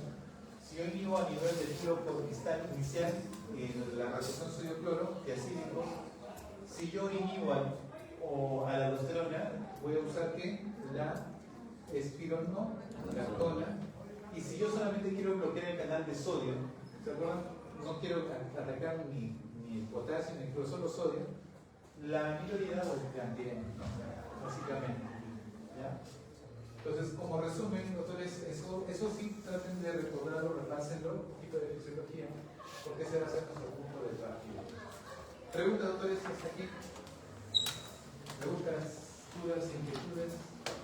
Si yo inhibo a nivel del clorocristal inicial en la reacción sodio-cloro, tiacídico, si yo inhibo a la aldosterona, voy a usar ¿qué? La espironolactona. Y si yo solamente quiero bloquear el canal de sodio, ¿se acuerdan? No quiero atacar ni potasio ni solo sodio, la minoridad o el plantiene, básicamente. ¿Ya? Entonces, como resumen, doctores, eso sí traten de recordarlo, repásenlo, un poquito de fisiología, porque ese va a ser nuestro punto de partida. Preguntas, doctores, hasta aquí. Preguntas, dudas, inquietudes,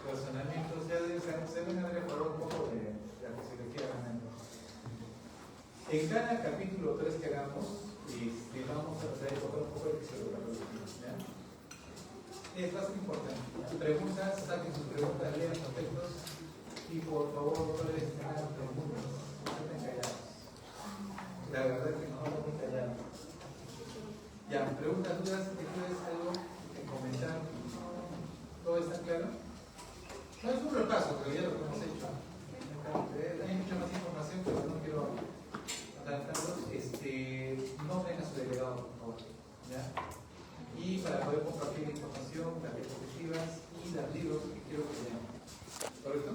razonamientos, ya se ven a mejorar un poco de la fisiología realmente. En cada capítulo 3 que hagamos, vamos a tratar de tocar un poco de fisiología. Es bastante importante. Preguntas, saquen sus preguntas, lean los textos y por favor no les hagan preguntas, no estén callados. La verdad es que no estén callados. Ya, preguntas, dudas, inquietudes, algo que comentar. ¿Todo está claro? No es un repaso, pero ya lo que hemos hecho. Hay mucha más información, pero no quiero adelantarlos. No venga su delegado, por favor. ¿Ya? Y para poder compartir la información, las diapositivas y los libros que quiero que lean. ¿Correcto?